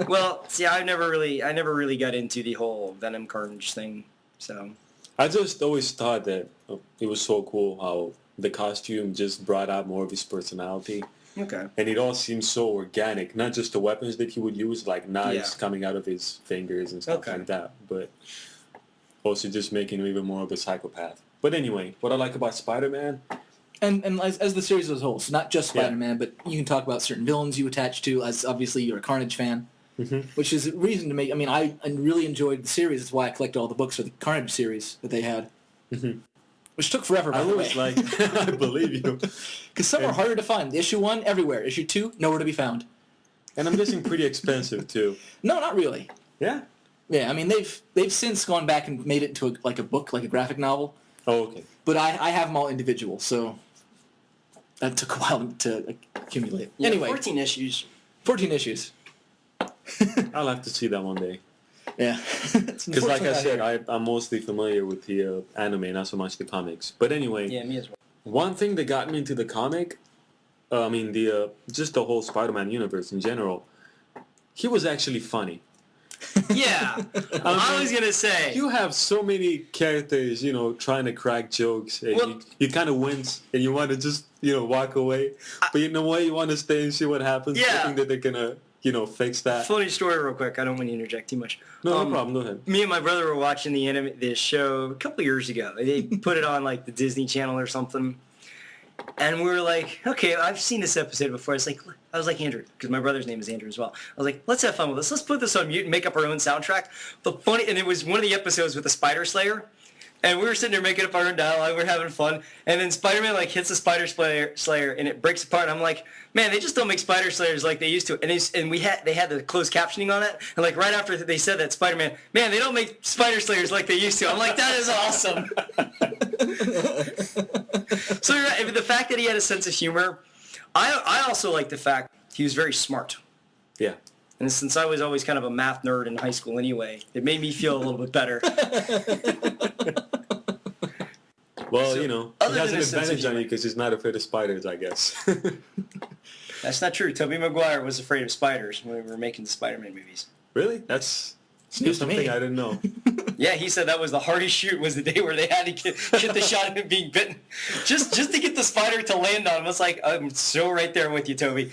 Well, see, I never really got into the whole Venom Carnage thing, so. I just always thought that it was so cool how the costume just brought out more of his personality. Okay. And it all seems so organic, not just the weapons that he would use, like knives coming out of his fingers and stuff like that, but also just making him even more of a psychopath. But anyway, what I like about Spider-Man... And as the series as a whole, so not just Spider-Man, but you can talk about certain villains you attach to, as obviously you're a Carnage fan, which is a reason to make... I mean, I really enjoyed the series. That's why I collected all the books for the Carnage series that they had. Which took forever, by the way. I believe you. Because some are harder to find. Issue 1, everywhere. Issue 2, nowhere to be found. And I'm guessing pretty expensive, too. No, not really. Yeah? Yeah, I mean, they've since gone back and made it into a book, like a graphic novel. Oh, okay. But I have them all individual, so that took a while to accumulate. Yeah, anyway. 14 issues. 14 issues. I'll have to see that one day. Yeah. Because like I said, I'm mostly familiar with the anime, not so much the comics. But anyway, Yeah, me as well. one thing that got me into the comic, just the whole Spider-Man universe in general, he was actually funny. Yeah. I was going to say. You have so many characters, trying to crack jokes, and you kind of wince, and you want to just, walk away. But in a way, you want to stay and see what happens. Yeah. Hoping that they're going to, fix that. Funny story real quick. I don't want to interject too much. No problem. Go ahead. Me and my brother were watching the show a couple years ago. They put it on like the Disney Channel or something. And we were like, okay, I've seen this episode before. I was like Andrew, because my brother's name is Andrew as well. I was like, let's have fun with this. Let's put this on mute and make up our own soundtrack. And it was one of the episodes with the Spider Slayer. And we were sitting there making up our own dialogue. We were having fun. And then Spider-Man hits the Spider Slayer and it breaks apart. And I'm like, man, they just don't make Spider Slayers like they used to. And they had the closed captioning on it. And right after they said that, Spider-Man, man, they don't make Spider Slayers like they used to. I'm like, that is awesome. So you're right. The fact that he had a sense of humor, I also like the fact he was very smart. Yeah. And since I was always kind of a math nerd in high school anyway, it made me feel a little bit better. Well, So, you know, other he has than an his sense of advantage on you humor. because he's not afraid of spiders, I guess. That's not true. Tobey Maguire was afraid of spiders when we were making the Spider-Man movies. Really? That's news to something me. I didn't know. Yeah, he said that was the hardest shoot was the day where they had to get the shot of him being bitten. Just to get the spider to land on him. It's like, I'm so right there with you, Toby.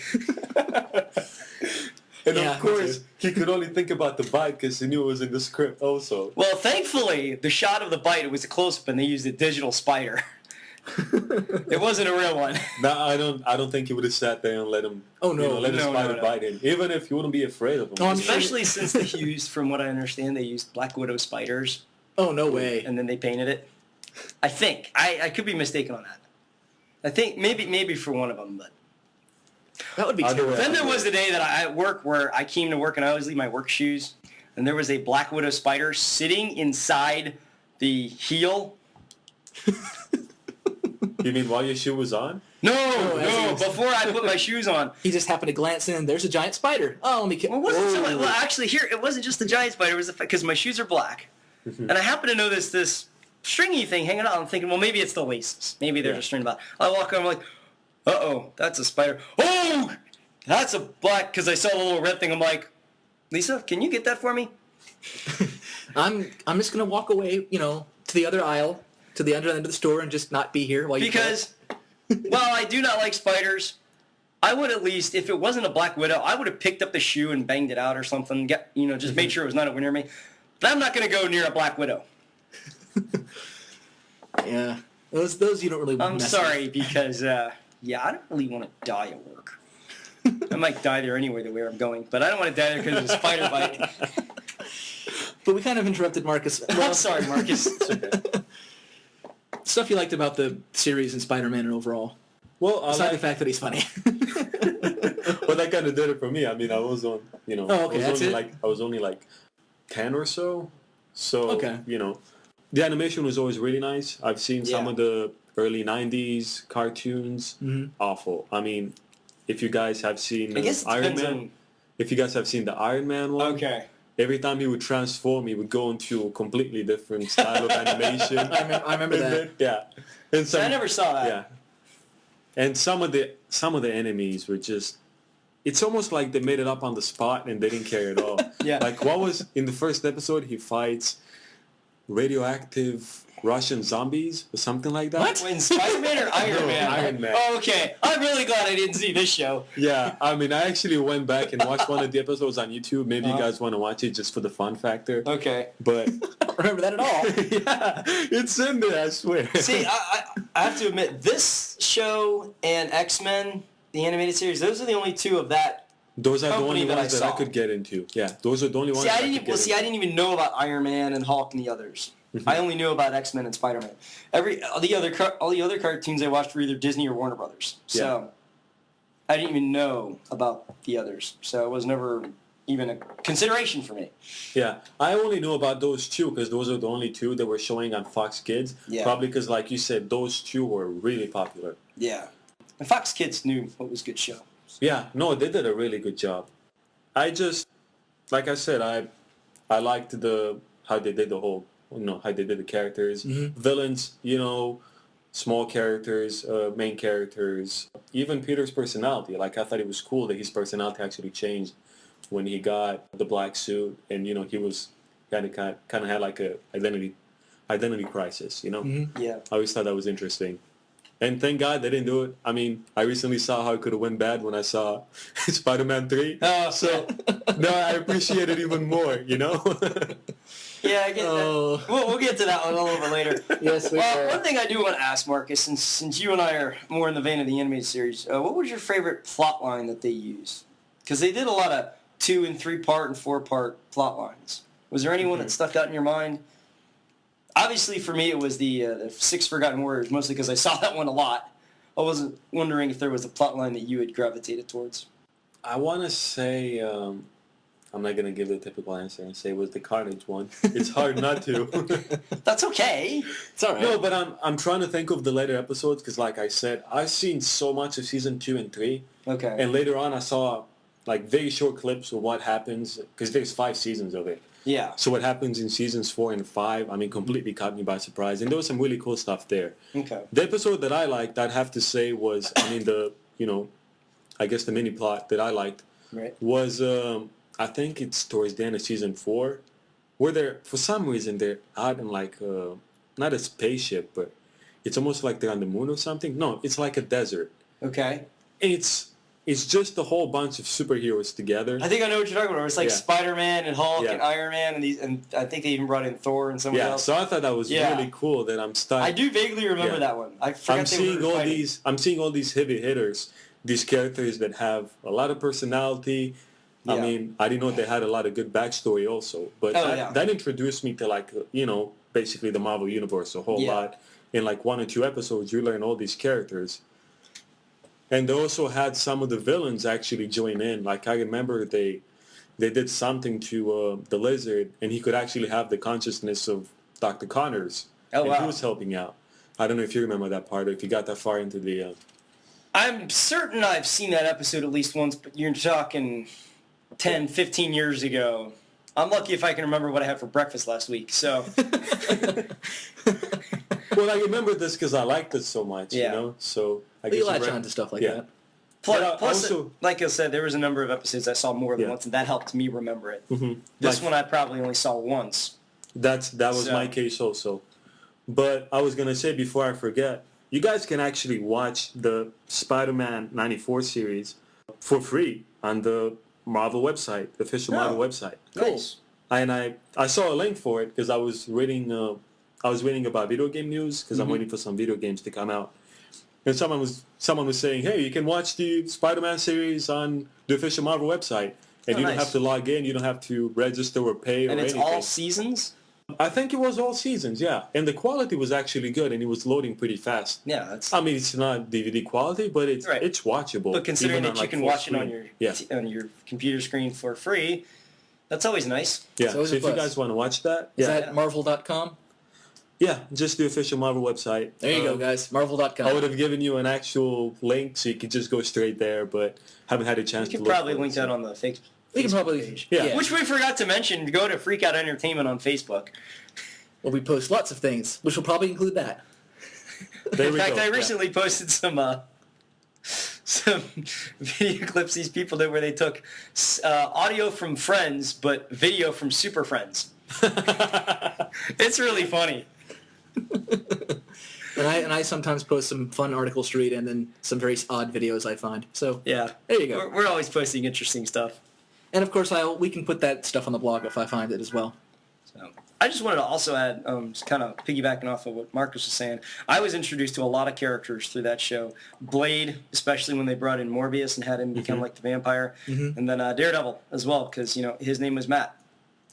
And Yeah, of course, he could only think about the bite because he knew it was in the script also. Well, thankfully, the shot of the bite, it was a close-up and they used a digital spider. It wasn't a real one. No, I don't think he would have sat there and let him. Oh, no. let the No, spider no. bite him, even if you wouldn't be afraid of him. Oh, I'm sure- Especially since they used, from what I understand, they used Black Widow spiders Oh, no way. and then they painted it. I think. I could be mistaken on that. I think maybe for one of them, but. That would be Either terrible. way. Then there was the day that I at work where I came to work and I always leave my work shoes, and there was a Black Widow spider sitting inside the heel. You mean while your shoe was on? No, as he was- before I put my shoes on. He just happened to glance in. There's a giant spider. Oh, let me... Well, well, actually, here it wasn't just the giant spider. It was because my shoes are black, and I happen to know this stringy thing hanging out. I'm thinking, well, maybe it's the laces. Maybe they're Yeah. just stringed about. I walk on, I'm like, uh-oh, that's a spider. Oh, that's a black. Because I saw the little red thing. I'm like, Lisa, can you get that for me? I'm just going to walk away, to the other aisle, to the other end of the store, and just not be here while you... Because, while I do not like spiders, I would at least, if it wasn't a Black Widow, I would have picked up the shoe and banged it out or something. Just made sure it was not near me. But I'm not going to go near a Black Widow. Yeah. Those you don't really I'm mess sorry because, I don't really want to die at work. I might die there anyway, the way I'm going, but I don't want to die there because of a spider bite. with. But we kind of interrupted Marcus. I'm sorry, Marcus. Stuff you liked about the series and Spider-Man and overall. Well, I Aside the like, fact that he's funny. well, that kind of did it for me. I mean, I was on, Oh, okay, that's it? I was only like 10 or so. So, Okay. the animation was always really nice. I've seen some Yeah. of the early 90s cartoons. Mhm. Awful. I mean, if you guys have seen I guess it Iron depends Man, on... if you guys have seen the Iron Man one, Okay. every time he would transform, he would go into a completely different style of animation. I remember And that. then- yeah. And So I never saw that. yeah. And some of the enemies were just, it's almost like they made it up on the spot and they didn't care at all. Yeah. Like what was in the first episode, he fights radioactive Russian zombies or something like that. What? When Spider-Man or Iron No, Man? Iron Man. Oh, okay. I'm really glad I didn't see this show. Yeah, I mean, I actually went back and watched one of the episodes on YouTube. Maybe you Uh-huh. guys want to watch it just for the fun factor. Okay. But I don't remember that at all. yeah, it's in there, I swear. See, I have to admit, this show and X-Men, the animated series, those are the only two of that. Those are the company only that I ones that I saw. could get into. Yeah, those are the only ones See, I I didn't. could get I didn't even know about Iron Man and Hulk and the others. I only knew about X-Men and Spider-Man. All the other cartoons I watched were either Disney or Warner Brothers. So I didn't even know about the others. So it was never even a consideration for me. Yeah, I only knew about those two because those are the only two that were showing on Fox Kids. Yeah. Probably because, like you said, those two were really popular. Yeah. And Fox Kids knew what was a good show. Yeah, no, they did a really good job. I just, like I said, I liked how they did the whole, how they did the characters, villains, small characters, main characters, even Peter's personality. Like I thought it was cool that his personality actually changed when he got the black suit, and he was kind of had like a identity crisis. Yeah. I always thought that was interesting. And thank God they didn't do it. I mean, I recently saw how it could have went bad when I saw Spider-Man 3. Oh, So now I appreciate it even more, Yeah, I get Oh. that. We'll get to that one a little bit later. Yes, we Well, are. one thing I do want to ask, Marcus, since you and I are more in the vein of the animated series, what was your favorite plot line that they used? Because they did a lot of 2- and 3-part and 4-part plot lines. Was there anyone that stuck out in your mind? Obviously, for me, it was the 6 Forgotten Warriors, mostly because I saw that one a lot. I wasn't wondering if there was a plot line that you had gravitated towards. I want to say, I'm not going to give the typical answer and say it was the Carnage one. It's hard not to. That's okay. It's all right. No, but I'm trying to think of the later episodes because, like I said, I've seen so much of season 2 and 3. Okay. And later on, I saw like very short clips of what happens, because there's 5 seasons of it. Yeah. So what happens in seasons 4 and 5, I mean, completely caught me by surprise. And there was some really cool stuff there. Okay. The episode that I liked, I'd have to say, was, I mean, I guess the mini plot that I liked was, I think it's towards the end of season 4, where they're, for some reason, they're out in like, not a spaceship, but it's almost like they're on the moon or something. No, it's like a desert. Okay. It's just a whole bunch of superheroes together. I think I know what you're talking about. It's like Yeah. Spider-Man and Hulk Yeah. and Iron Man and I think they even brought in Thor and someone Yeah, else. so I thought that was Yeah. really cool that I'm stuck. I do vaguely remember Yeah. that one. I forgot I'm they seeing were all fighting. I'm seeing all these heavy hitters, these characters that have a lot of personality. I Yeah. mean, I didn't know they had a lot of good backstory also, but Oh, yeah. that introduced me to like, basically the Marvel Universe a whole Yeah. lot. In like 1 or 2 episodes, you learn all these characters. And they also had some of the villains actually join in. Like I remember they did something to the Lizard, and he could actually have the consciousness of Dr. Connors. Oh, and wow. he was helping out. I don't know if you remember that part or if you got that far into the... I'm certain I've seen that episode at least once, but you're talking 10, 15 years ago. I'm lucky if I can remember what I had for breakfast last week, so... Well, I remember this because I liked it so much, Yeah. So I You guess latch it on to stuff like yeah. that. Plus, But, also- like I said, there was a number of episodes I saw more than Yeah. once, and that helped me remember it. Mhm. This Like- one I probably only saw once. that was So- my case also. But I was gonna say before I forget, you guys can actually watch the Spider-Man '94 series for free on the Marvel website, the official Oh. Marvel website. Nice. And I saw a link for it because I was reading about video game news because I'm waiting for some video games to come out. And someone was saying, hey, you can watch the Spider-Man series on the official Marvel website, and Oh, you don't nice. have to log in, you don't have to register or pay or And it's anything. all seasons? I think it was all seasons, yeah. And the quality was actually good, and it was loading pretty fast. Yeah, that's... I mean, it's not DVD quality, but it's Right. it's watchable. But considering even that on, you can full watch it on screen. your computer screen for free, that's always nice. Yeah, So is so it if you plus. guys want to watch that, Is yeah, that Marvel.com? yeah, just the official Marvel website. There you go, guys. Marvel.com. I would have given you an actual link so you could just go straight there, but haven't had a chance You to can look probably for it, link so. that on the Facebook We can probably... page. Yeah. Which we forgot to mention. Go to Freak Out Entertainment on Facebook. Well, we post lots of things, which will probably include that. There In we fact, go. I yeah. recently posted some video clips these people did where they took audio from Friends but video from Super Friends. It's really funny. And I sometimes post some fun articles to read and then some very odd videos I find. So Yeah. there you go. We're always posting interesting stuff. And of course, we can put that stuff on the blog if I find it as well. So, I just wanted to also add, just kind of piggybacking off of what Marcus was saying, I was introduced to a lot of characters through that show. Blade, especially when they brought in Morbius and had him become like the vampire. And then Daredevil as well, because, his name was Matt.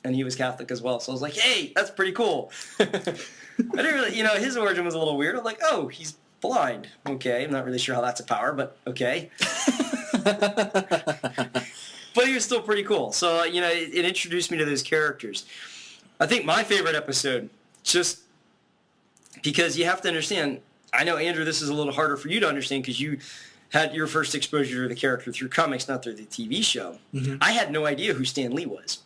And he was Catholic as well. So I was like, hey, that's pretty cool. I didn't really, his origin was a little weird. I'm like, oh, he's blind. Okay, I'm not really sure how that's a power, but okay. But he was still pretty cool. So, it introduced me to those characters. I think my favorite episode, just because you have to understand, I know, Andrew, this is a little harder for you to understand because you had your first exposure to the character through comics, not through the TV show. I had no idea who Stan Lee was.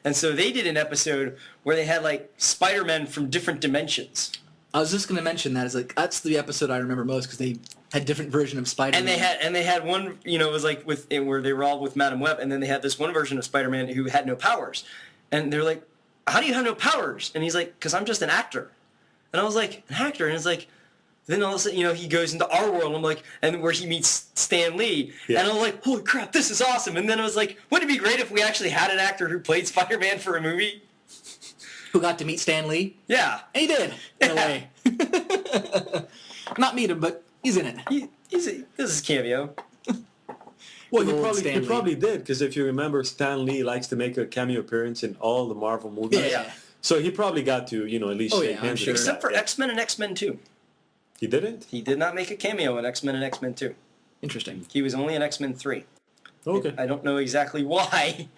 And so they did an episode where they had, like, Spider-Men from different dimensions. I was just going to mention that. That's the episode I remember most because they had different version of Spider-Man. And they had one, it was like where they were all with Madam Web, and then they had this one version of Spider-Man who had no powers. And they're like, how do you have no powers? And he's like, because I'm just an actor. And I was like, an actor? And it's like, then all of a sudden, he goes into our world, I'm like, and where he meets Stan Lee. Yeah. And I'm like, holy crap, this is awesome. And then I was like, wouldn't it be great if we actually had an actor who played Spider-Man for a movie? Who got to meet Stan Lee. Yeah. And he did, in a way. Not meet him, but he's in it. This is cameo. Well, Good old he Stan Lee. probably did, because if you remember, Stan Lee likes to make a cameo appearance in all the Marvel movies. Yeah. So he probably got to, at least Oh, shake yeah, I'm hands sure. with Except that, for yeah. X-Men and X-Men 2. He didn't? He did not make a cameo in X-Men and X-Men 2. Interesting. He was only in X-Men 3. Okay. I don't know exactly why.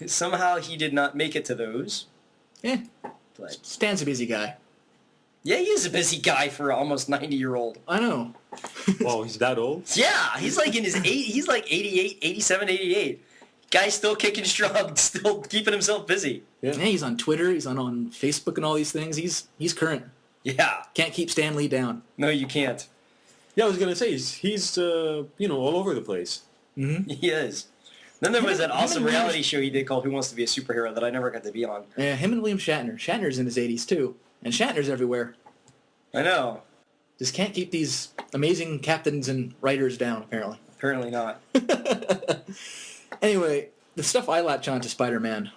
Somehow he did not make it to those. Yeah. But Stan's a busy guy. Yeah, he is a busy guy for an almost 90-year-old. I know. Oh, he's that old? Yeah, he's like in his he's like 88, 87, 88. Guy's still kicking strong, still keeping himself busy. Yeah, he's on Twitter. He's on Facebook and all these things. He's current. Yeah. Can't keep Stan Lee down. No, you can't. Yeah, I was gonna say he's all over the place. Mm-hmm. He is. Then there was that awesome reality show he did called Who Wants to Be a Superhero that I never got to be on. Yeah, him and William Shatner. Shatner's in his 80s too, and Shatner's everywhere. I know. Just can't keep these amazing captains and writers down, apparently. Apparently not. Anyway, the stuff I latch on to Spider-Man,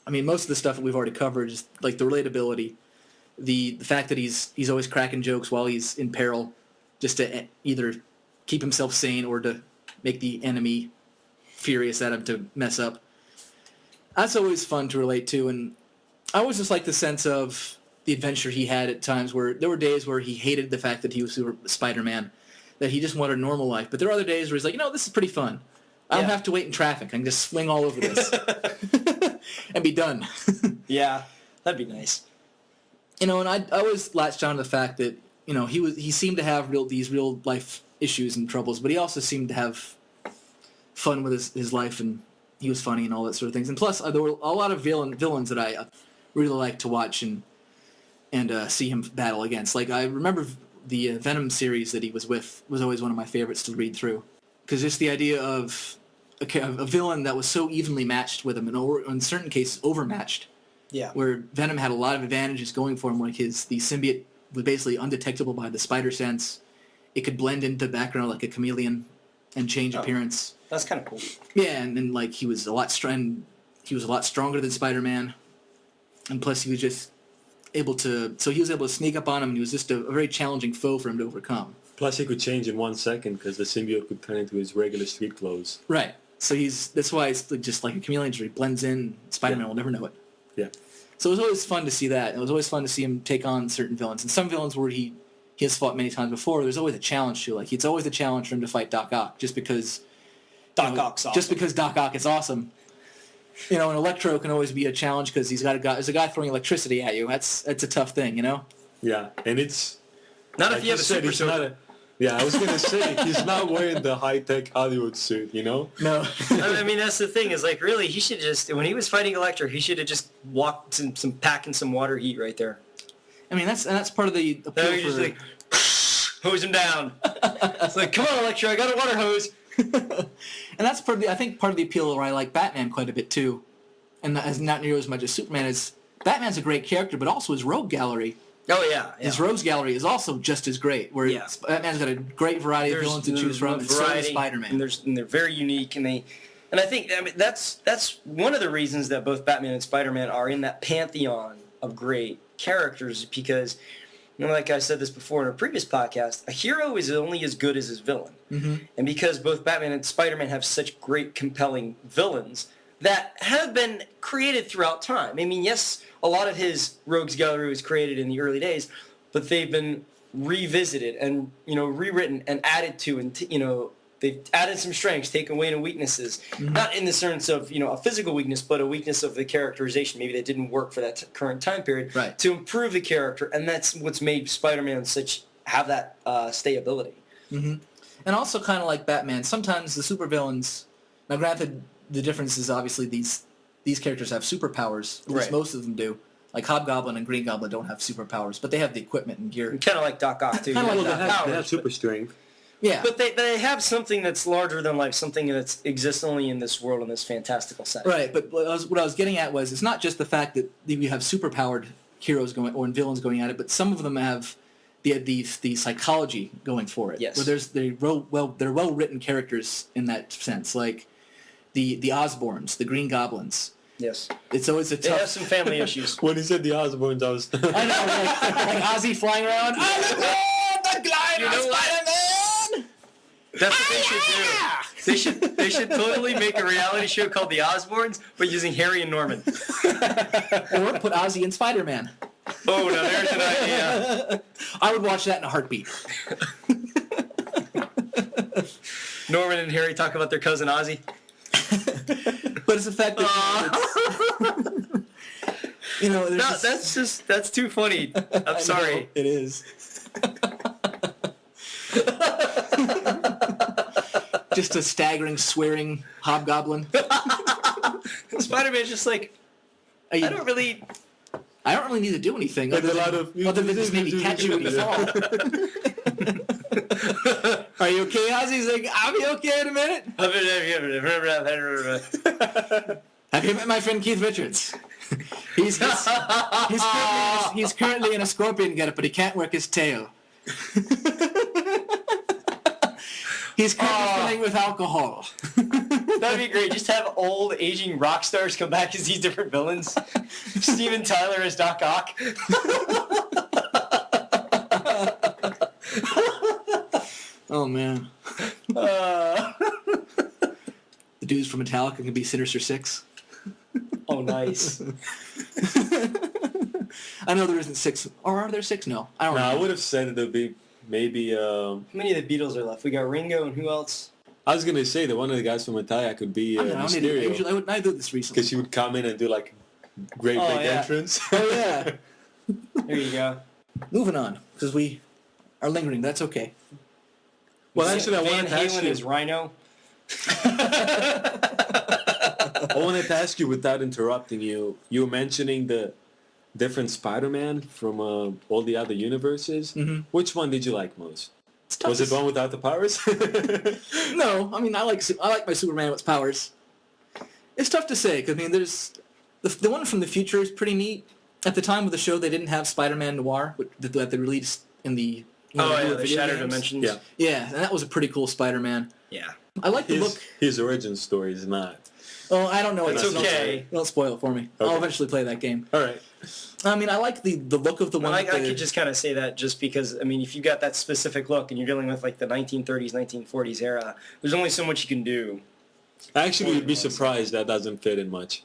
I mean, most of the stuff that we've already covered is like the relatability, the fact that he's always cracking jokes while he's in peril, just to either keep himself sane or to make the enemy furious at him to mess up. That's always fun to relate to, and I always just like the sense of the adventure he had at times where there were days where he hated the fact that he was Spider-Man, that he just wanted a normal life. But there are other days where he's like, this is pretty fun. I don't have to wait in traffic. I can just swing all over this and be done. Yeah, that'd be nice. And I always latched on to the fact that, he seemed to have these real life issues and troubles, but he also seemed to have fun with his life, and he was funny and all that sort of things. And plus, there were a lot of villains that I really liked to watch and see him battle against. Like, I remember the Venom series that he was with was always one of my favorites to read through, because just the idea of a villain that was so evenly matched with him, and in certain cases overmatched. Yeah. Where Venom had a lot of advantages going for him, like the symbiote was basically undetectable by the spider sense. It could blend into the background like a chameleon and change appearance. That's kind of cool. Yeah, and then like he was a lot stronger than Spider-Man, and plus he was just able to sneak up on him, and he was just a very challenging foe for him to overcome. Plus, he could change in 1 second because the symbiote could turn into his regular street clothes. Right. So that's why it's just like a chameleon. He blends in. Spider-Man will never know it. Yeah. So it was always fun to see that. It was always fun to see him take on certain villains. And some villains where he has fought many times before, there's always a challenge to. Like, it's always a challenge for him to fight Doc Ock, just because Doc Ock's awesome. Just because Doc Ock is awesome. And Electro can always be a challenge because there's a guy throwing electricity at you. That's a tough thing, Yeah, and it's... Not like if you have a super soldier. Yeah, I was going to say, he's not wearing the high-tech Hollywood suit, No. I mean, that's the thing, is like, really, he should just, when he was fighting Electro, he should have just walked packing some water heat right there. I mean, that's part of the appeal No, just like, hose him down. It's like, come on, Electro, I got a water hose. And that's part of the appeal where I like Batman quite a bit too, and as not nearly as much as Superman is. Batman's a great character, but also his rogue gallery. Oh yeah. His rogues gallery is also just as great. Where Batman's got a great variety of villains to choose from, and so does Spider-Man. And they're very unique, and I think that's one of the reasons that both Batman and Spider-Man are in that pantheon of great characters, because, like I said this before in a previous podcast, a hero is only as good as his villain. Mm-hmm. And because both Batman and Spider-Man have such great, compelling villains that have been created throughout time. I mean, yes, a lot of his rogues gallery was created in the early days, but they've been revisited and, rewritten and added to, and, they've added some strengths, taken away some weaknesses. Mm-hmm. Not in the sense of, a physical weakness, but a weakness of the characterization. Maybe that didn't work for that current time period. Right. To improve the character, and that's what's made Spider-Man have that stayability. Mm-hmm. And also kind of like Batman, sometimes the supervillains, now granted, the difference is obviously these characters have superpowers, at least most of them do. Like Hobgoblin and Green Goblin don't have superpowers, but they have the equipment and gear. Kind of like Doc Ock, too. Kind of like they have super strength. Yeah. But they have something that's larger than life, something that exists only in this world, in this fantastical setting. Right, but what I was getting at was, it's not just the fact that we have superpowered heroes or villains going at it, but some of them have the psychology going for it. Yes. Where they're well-written characters in that sense, like the Osborns, the Green Goblins. Yes. It's always a tough... They have some family issues. When he said the Osborns, I was... I know, like Ozzy flying around. Osborn, the glider, Spider-Man! That's what they should do. They should totally make a reality show called The Osborns, but using Harry and Norman. Or put Ozzy in Spider-Man. Oh, now there's an idea. I would watch that in a heartbeat. Norman and Harry talk about their cousin Ozzy. But it's the fact that You know, there's No, just- that's too funny. I I'm know, sorry. it is. Just a staggering, swearing hobgoblin. Spider-Man's just like, I don't really need to do anything Like other than just maybe catch you when you fall. Are you okay, Ozzy? He's like, I'll be okay in a minute. Have you met my friend Keith Richards? He's currently in a scorpion getup, but he can't work his tail. He's currently playing with alcohol. That'd be great. Just have old aging rock stars come back as these different villains. Steven Tyler as Doc Ock. Oh man. The dudes from Metallica can be Sinister Six. Oh, nice. I know there isn't six, or are there six? No, I don't No, know. I would have said there'd be maybe. How many of the Beatles are left? We got Ringo and who else? I was gonna say that one of the guys from Metallica could be I don't know. Mysterio, I do this recently. because he would come in and do like great Oh, big yeah. entrance. Oh yeah. There you go. Moving on, because we are lingering. That's okay. Well, actually, I Van wanted to ask Halen is you. Rhino. I wanted to ask you without interrupting you. You were mentioning the different Spider-Man from all the other universes. Mm-hmm. Which one did you like most? It's tough Was to it one without the powers? No, I mean I like my Superman with powers. It's tough to say because I mean there's the one from the future is pretty neat. At the time of the show, they didn't have Spider-Man Noir that they released in the newer The video Shattered games. Dimensions. Yeah. Yeah, and that was a pretty cool Spider-Man. Yeah. I like the look. His origin story is not. Oh, I don't know. It's Don't- okay. Don't spoil it for me. Okay. I'll eventually play that game. All right. I mean, I like the look of the one. I that they- could just kind of say that just because, I mean, if you got that specific look and you're dealing with like the 1930s, 1940s era, there's only so much you can do. Actually, you'd be surprised that doesn't fit in much.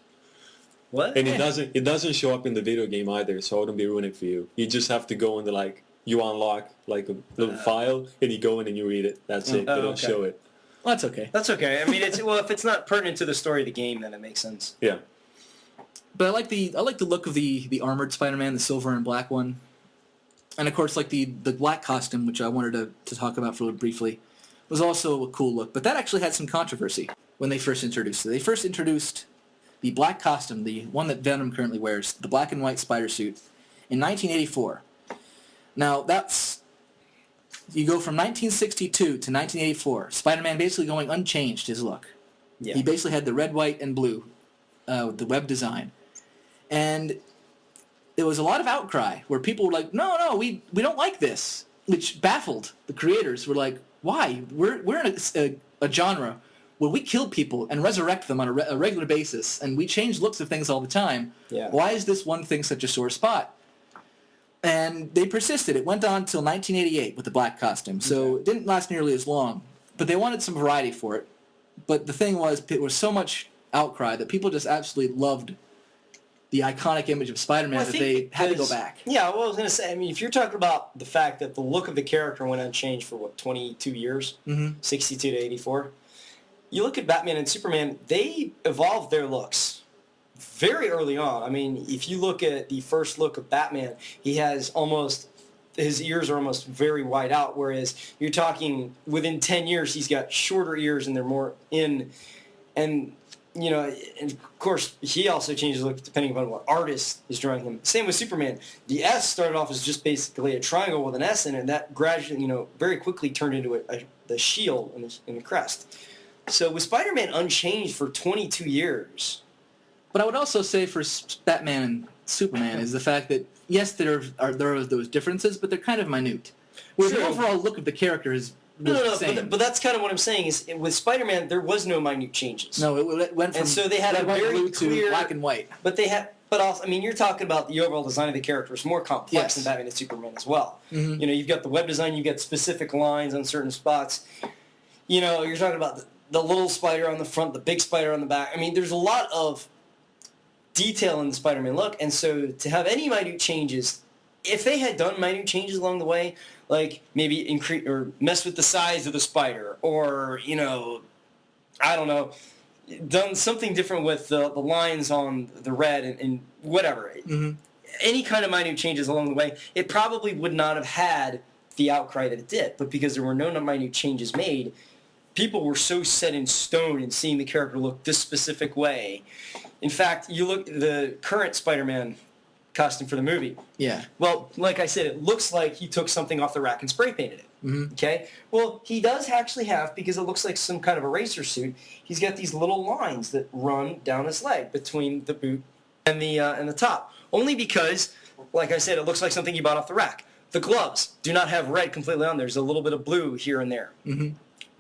What? And it doesn't show up in the video game either, so I wouldn't be ruining it for you. You just have to go into like you unlock like a little file and you go in and you read it. That's it. They don't okay. show it. Well, that's okay. That's okay. I mean, if it's not pertinent to the story of the game, then it makes sense. Yeah. But I like the look of the armored Spider-Man, the silver and black one, and of course like the black costume, which I wanted to talk about for briefly, was also a cool look. But that actually had some controversy when they first introduced it. They first introduced the black costume, the one that Venom currently wears, the black and white spider suit, in 1984. Now that's you go from 1962 to 1984. Spider-Man basically going unchanged his look. Yeah. He basically had the red, white, and blue, the web design. And there was a lot of outcry where people were like, no, we don't like this, which baffled the creators. Were like, why? We're in a genre where we kill people and resurrect them on a regular basis, and we change looks of things all the time. Yeah. Why is this one thing such a sore spot? And they persisted. It went on until 1988 with the black costume, so it didn't last nearly as long. But they wanted some variety for it. But the thing was, it was so much outcry that people just absolutely loved the iconic image of Spider-Man Well, I that think they had to go because- back. Yeah, well, I was going to say, I mean, if you're talking about the fact that the look of the character went unchanged for, 22 years? Mm-hmm. 62 to 84. You look at Batman and Superman, they evolved their looks very early on. I mean, if you look at the first look of Batman, he has his ears are almost very wide out, whereas you're talking within 10 years, he's got shorter ears and they're more in. And, and of course, he also changes look depending upon what artist is drawing him. Same with Superman. The S started off as just basically a triangle with an S in it, and that gradually, very quickly turned into the shield and the crest. So with Spider-Man unchanged for 22 years. But I would also say for Batman and Superman is the fact that, yes, there are those differences, but they're kind of minute. Whereas the True. overall look of the character is the same. But that's kind of what I'm saying is with Spider-Man, there was no minute changes. No, it went from And so they had red, a white, very blue to clear- black and white. But also, I mean, you're talking about the overall design of the character is more complex Yes. than Batman and Superman as well. Mhm. You've got the web design, you've got specific lines on certain spots. You're talking about the little spider on the front, the big spider on the back. I mean, there's a lot of detail in the Spider-Man look, and so to have any minute changes, if they had done minute changes along the way, like maybe increase or mess with the size of the spider, or I don't know, done something different with the lines on the red and whatever. Mm-hmm. Any kind of minute changes along the way, it probably would not have had the outcry that it did. But because there were no minute changes made, people were so set in stone in seeing the character look this specific way. In fact, you look at the current Spider-Man costume for the movie. Yeah. Well, like I said, it looks like he took something off the rack and spray painted it. Mm-hmm. Okay? Well, he does actually have, because it looks like some kind of a racer suit, he's got these little lines that run down his leg between the boot and the top. Only because, like I said, it looks like something he bought off the rack. The gloves do not have red completely on. There's a little bit of blue here and there. Mm-hmm.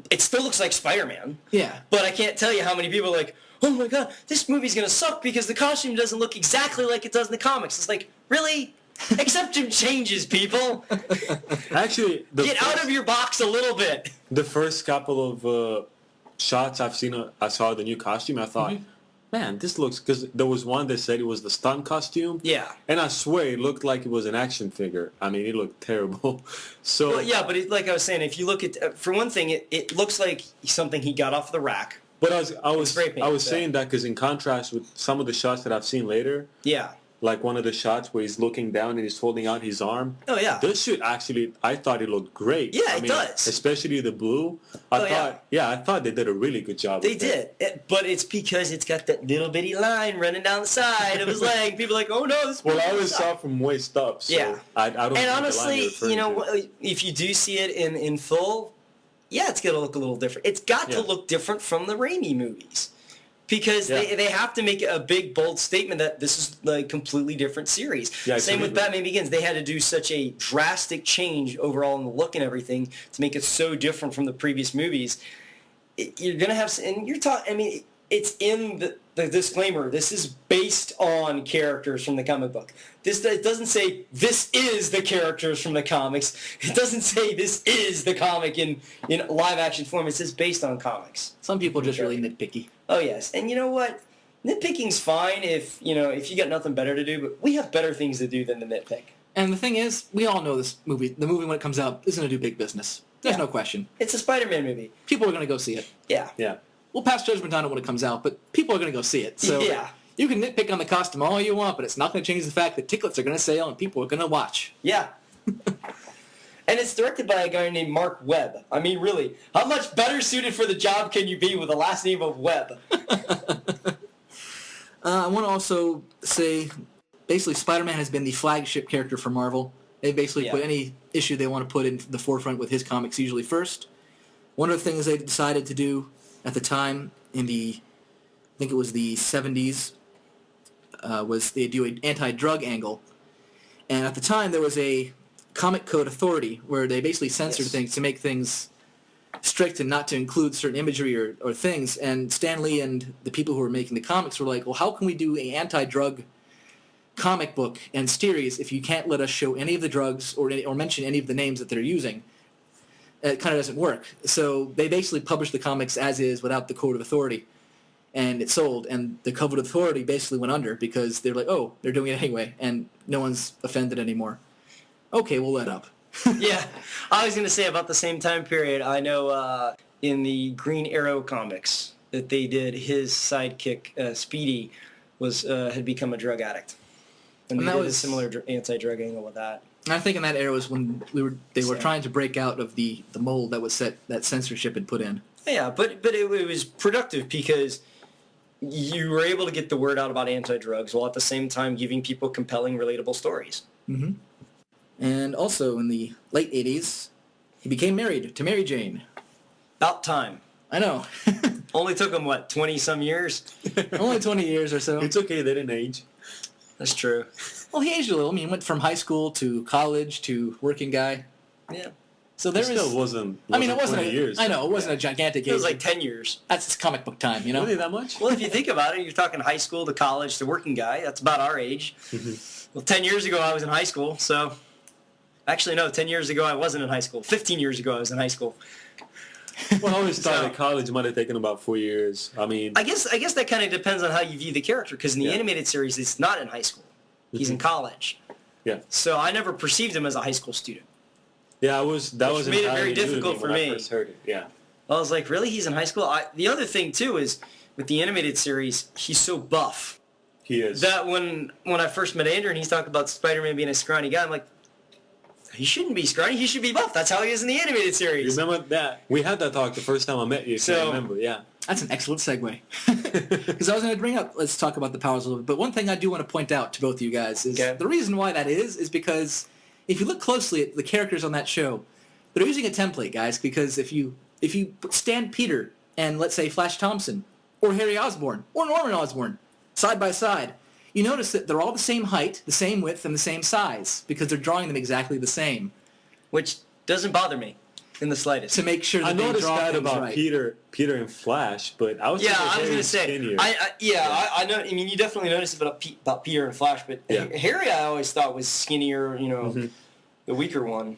It still looks like Spider-Man. Yeah. But I can't tell you how many people are like, oh my god, this movie's going to suck because the costume doesn't look exactly like it does in the comics. It's like, really? Accept some changes, people. Actually, Get out of your box a little bit. the first couple of shots I saw the new costume. I thought, man, this looks, because there was one that said it was the stunt costume. Yeah. And I swear it looked like it was an action figure. I mean, it looked terrible. So Well, yeah, but like I was saying, if you look at, for one thing, it looks like something he got off the rack. But I spray paint, was so. saying that because in contrast with some of the shots that I've seen later, Yeah. like one of the shots where he's looking down and he's holding out his arm. Oh, yeah. This shoot actually, I thought it looked great. Yeah, I it mean, does. Especially the blue. Oh, I thought they did a really good job. They with it. did, but it's because it's got that little bitty line running down the side of his leg. People are like, oh no, this Well, I movie always sucks. saw from waist up. So Yeah. I don't. And think honestly, the line you're referring to. if you do see it in full, yeah, it's going to look a little different. It's got to Yeah. look different from the Raimi movies. Because Yeah. they have to make a big, bold statement that this is a completely different series. Yeah, Same with absolutely. Batman Begins. They had to do such a drastic change overall in the look and everything to make it so different from the previous movies. You're going to have... And you're talking... I mean, it's in the disclaimer. This is based on characters from the comic book. It doesn't say, this is the characters from the comics. It doesn't say, this is the comic in live-action form. It says based on comics. Some people are just really nitpicky. Oh yes, and you know what? Nitpicking's fine if you got nothing better to do, but we have better things to do than to nitpick. And the thing is, we all know the movie when it comes out is going to do big business. There's Yeah. no question. It's a Spider-Man movie. People are going to go see it. Yeah. Yeah. We'll pass judgment on it when it comes out, but people are going to go see it. So Yeah. you can nitpick on the costume all you want, but it's not going to change the fact that tickets are going to sell and people are going to watch. Yeah. And it's directed by a guy named Mark Webb. I mean, really, how much better suited for the job can you be with the last name of Webb? I want to also say, basically, Spider-Man has been the flagship character for Marvel. They basically Yeah. put any issue they want to put in the forefront with his comics usually first. One of the things they decided to do at the time I think it was the 70s, was they do an anti-drug angle. And at the time, there was a comic code authority where they basically censored Yes. things to make things strict and not to include certain imagery or things. And Stan Lee and the people who were making the comics were like, well, how can we do an anti-drug comic book and series if you can't let us show any of the drugs or mention any of the names that they're using? It kind of doesn't work. So they basically published the comics as is without the code of authority. And it sold, and the code of authority basically went under because they're like, oh, they're doing it anyway, and no one's offended anymore. Okay, we'll let up. Yeah. I was going to say about the same time period, I know in the Green Arrow comics that they did, his sidekick, Speedy, had become a drug addict. And And they that did a was- similar anti-drug angle with that. And I think in that era was when they were Same. trying to break out of the mold that censorship had put in. Yeah, but it was productive because you were able to get the word out about anti-drugs while at the same time giving people compelling, relatable stories. Mm-hmm. And also in the late 80s, he became married to Mary Jane. About time. I know. Only took him, 20-some years? Only 20 years or so. It's okay. They didn't age. That's true. Well, he aged a little. I mean, he went from high school to college to working guy. Yeah. So It there still was... wasn't. I mean, it wasn't 20 years. I know, it wasn't a gigantic It was age. like 10 years. That's his comic book time, you know? Really that much? Well, if you think about it, you're talking high school to college to working guy. That's about our age. Well, 10 years ago I was in high school, so... Actually, no, 10 years ago I wasn't in high school. 15 years ago I was in high school. Well, I always thought So- that college might have taken about 4 years. I mean, I guess that kind of depends on how you view the character, because in the Yeah. animated series, it's not in high school. He's in college. yeah. So I never perceived him as a high school student. Yeah, that was made it entirely very new to difficult me for when me. I first heard it. Yeah. I was like, really? He's in high school? The other thing, too, is with the animated series, he's so buff He is. that when I first met Andrew and he's talking about Spider-Man being a scrawny guy, I'm like, he shouldn't be scrawny. He should be buff. That's how he is in the animated series. Remember that? We had that talk the first time I met you. So, I remember, yeah. That's an excellent segue. Because I was going to bring up, let's talk about the powers a little bit. But one thing I do want to point out to both of you guys is the reason why that is because if you look closely at the characters on that show, they're using a template, guys. Because if you stand Peter and, let's say, Flash Thompson or Harry Osborn or Norman Osborn side by side, you notice that they're all the same height, the same width, and the same size because they're drawing them exactly the same. Which doesn't bother me in the slightest. To make sure that I they noticed draw that things about right. Peter and Flash, but I was Yeah, I was going to say, skinnier. I know. I mean, you definitely noticed about Peter and Flash, but Harry, I always thought was skinnier. You know, the weaker one.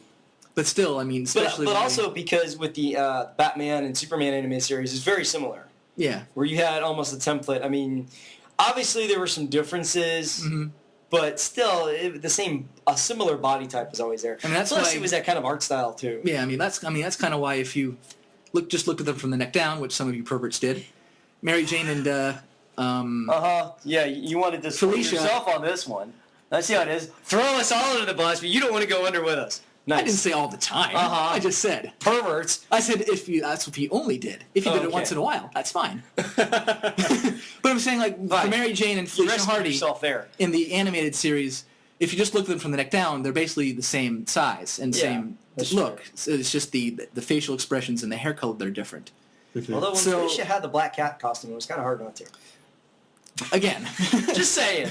But still, I mean, especially... But also because with the Batman and Superman animated series, it's very similar. Yeah. Where you had almost a template. I mean, obviously there were some differences, but still, a similar body type was always there. I mean, that's Plus, why- it was that kind of art style too. Yeah, I mean that's kind of why if you look at them from the neck down, which some of you perverts did, Mary Jane and Yeah, you wanted to Felicia- yourself on this one. That's how it is. Throw us all under the bus, but you don't want to go under with us. Nice. I didn't say all the time. I just said Perverts. I said that's what you only did. If you did it Okay. once in a while, that's fine. But I'm saying like for Mary Jane and You Felicia rescued Hardy yourself there. in the animated series, if you just look at them from the neck down, they're basically the same size and same that's look. true. So it's just the facial expressions and the hair color that are different. Although when So- Felicia had the black cat costume, it was kind of hard not to. Again, Just saying.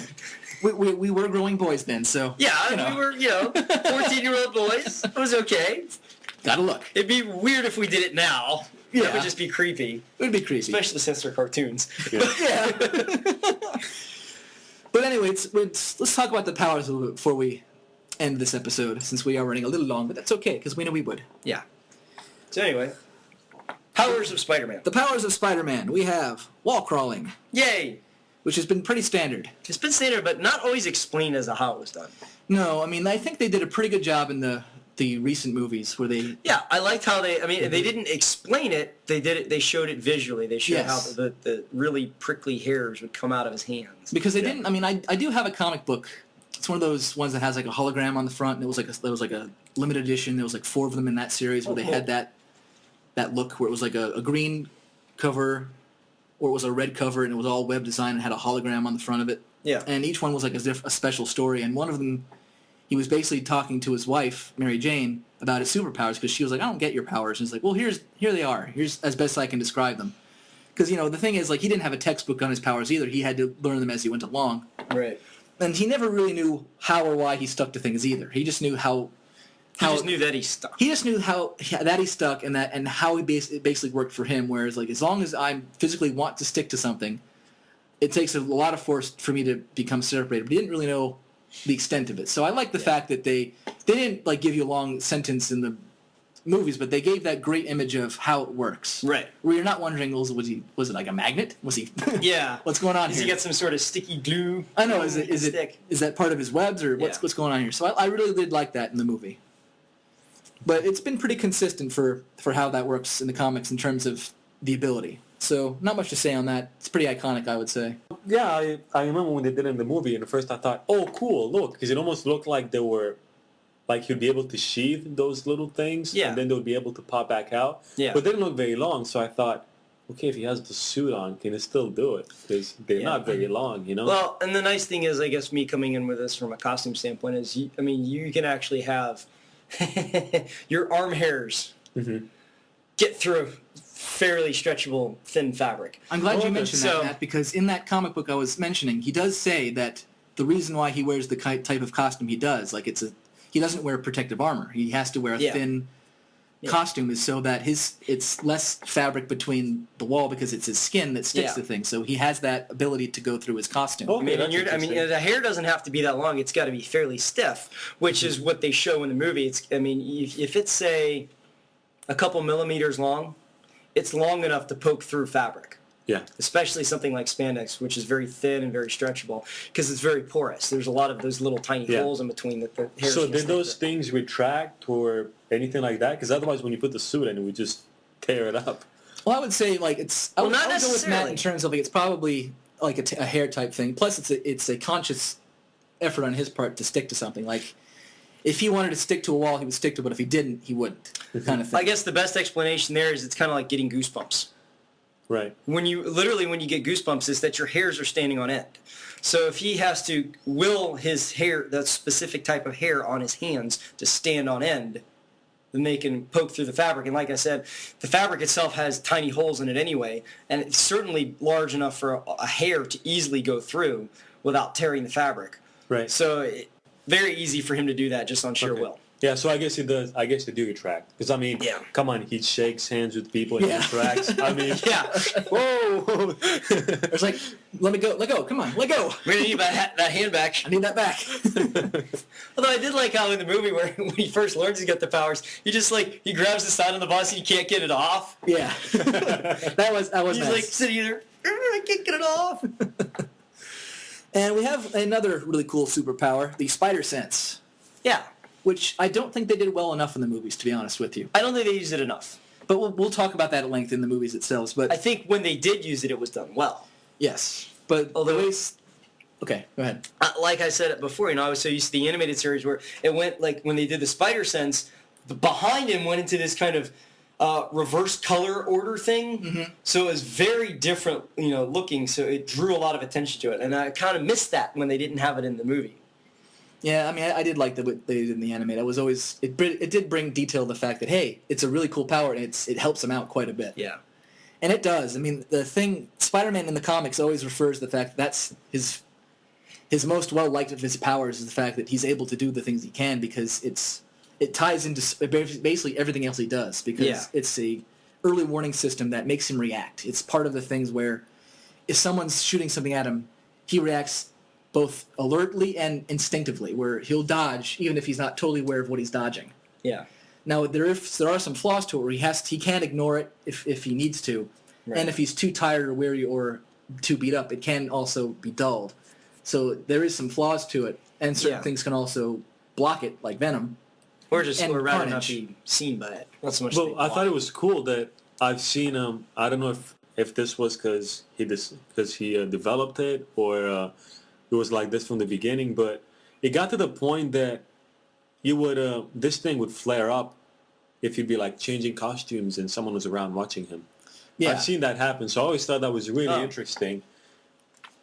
we were growing boys then, so Yeah, you know, we were, 14-year-old boys. It was okay. gotta look. It'd be weird if we did it now. That Yeah. would just be creepy, It would be creepy. especially since they're cartoons. Yeah. But anyway, let's talk about the powers a little bit before we end this episode, since we are running a little long, but that's okay, because we know we would. Yeah. So anyway, powers of Spider-Man. The powers of Spider-Man. We have wall crawling, Yay! which has been pretty standard. It's been standard, but not always explained as to how it was done. No, I mean, I think they did a pretty good job in the recent movies where they... Yeah, I liked how they didn't explain it. They did it. They showed it visually. They showed Yes. how the really prickly hairs would come out of his hands. Because they didn't... I mean, I do have a comic book. It's one of those ones that has like a hologram on the front, and there was like a limited edition. There was like 4 of them in that series where they had that look where it was like a green cover or it was a red cover, and it was all web design and had a hologram on the front of it. Yeah. And each one was like a special story, and one of them, he was basically talking to his wife, Mary Jane, about his superpowers, because she was like, I don't get your powers. And he's like, well, here they are. Here's as best I can describe them. Because, the thing is, like, he didn't have a textbook on his powers either. He had to learn them as he went along. Right. And he never really knew how or why he stuck to things either. He just knew He just knew that he stuck. He just knew that he stuck and how it basically worked for him. Whereas, like, as long as I physically want to stick to something, it takes a lot of force for me to become separated. But he didn't really know the extent of it. So I like the fact that they didn't like give you a long sentence in the movies, but they gave that great image of how it works. Right. Where you're not wondering, was it like a magnet? Was he? Yeah. What's going on Does here? he get some sort of sticky glue? I know. Is stick? that part of his webs or what's going on here? So I really did like that in the movie. But it's been pretty consistent for how that works in the comics in terms of the ability. So not much to say on that. It's pretty iconic, I would say. Yeah, I remember when they did it in the movie, and at first I thought, oh, cool, look, because it almost looked like they were, like he'd be able to sheath those little things, and then they would be able to pop back out. Yeah. But they didn't look very long, so I thought, okay, if he has the suit on, can he still do it? Because they're not very long, Well, and the nice thing is, I guess, me coming in with this from a costume standpoint is, you can actually have your arm hairs get through fairly stretchable, thin fabric. I'm glad you mentioned that, Matt, because in that comic book I was mentioning, he does say that the reason why he wears the type of costume he does, like he doesn't wear protective armor. He has to wear a thin costume is so that it's less fabric between the wall because it's his skin that sticks to things. So he has that ability to go through his costume. Okay, the hair doesn't have to be that long. It's got to be fairly stiff, which is what they show in the movie. If it's say a couple millimeters long, it's long enough to poke through fabric. Yeah. Especially something like spandex, which is very thin and very stretchable because it's very porous. There's a lot of those little tiny holes in between the hairs. So did those things retract or anything like that? Because otherwise when you put the suit in, it would just tear it up. Well, I would say like it's. I Well, would, not I would go with Matt necessarily. in terms of like it's probably like a hair type thing. Plus, it's a conscious effort on his part to stick to something. Like if he wanted to stick to a wall, he would stick to it. But if he didn't, he wouldn't. Kind of thing. I guess the best explanation there is it's kind of like getting goosebumps. Right. When you get goosebumps, is that your hairs are standing on end. So if he has to will his hair, that specific type of hair on his hands, to stand on end, then they can poke through the fabric. And like I said, the fabric itself has tiny holes in it anyway, and it's certainly large enough for a hair to easily go through without tearing the fabric. Right. So very easy for him to do that just on sheer Okay. will. Yeah, so I guess he does. I guess they do attract. Because, I mean, Yeah. come on, he shakes hands with people and he attracts. I mean, Yeah. whoa. It's like, let go, come on, let go. We're going to need that hand back. I need that back. Although I did like how in the movie where when he first learns he's got the powers, he just like, he grabs the side of the bus and he can't get it off. Yeah, that was He's nice. like sitting there, I can't get it off. And we have another really cool superpower, the spider sense, Yeah. which I don't think they did well enough in the movies, to be honest with you. I don't think they used it enough. But we'll talk about that at length in the movies itself. But I think when they did use it, it was done well. yes, but Although- the ways. Okay, go ahead. Like I said before, I was so used to the animated series where it went like when they did the spider sense, behind him went into this kind of reverse color order thing. Mm-hmm. So it was very different, looking. So it drew a lot of attention to it, and I kind of missed that when they didn't have it in the movie. Yeah, I mean, I did like what they did in the anime. I was always it did bring detail to the fact that hey, it's a really cool power and it helps him out quite a bit. Yeah. And it does. I mean, the thing Spider-Man in the comics always refers to the fact that that's his most well liked of his powers is the fact that he's able to do the things he can because it ties into basically everything else he does because it's a early warning system that makes him react. It's part of the things where if someone's shooting something at him, he reacts both alertly and instinctively, where he'll dodge even if he's not totally aware of what he's dodging. Yeah. Now there are some flaws to it where he can ignore it if he needs to, Right. and if he's too tired or weary or too beat up, it can also be dulled. So there is some flaws to it, and certain things can also block it, like Venom. Or just And or rather not Carnage. be seen by it. Not so much. Well, I thought it was cool that I've seen him. I don't know if this was because he developed it or it was like this from the beginning, but it got to the point that you would this thing would flare up if you'd be like changing costumes and someone was around watching him. Yeah. I've seen that happen, so I always thought that was really Oh. interesting.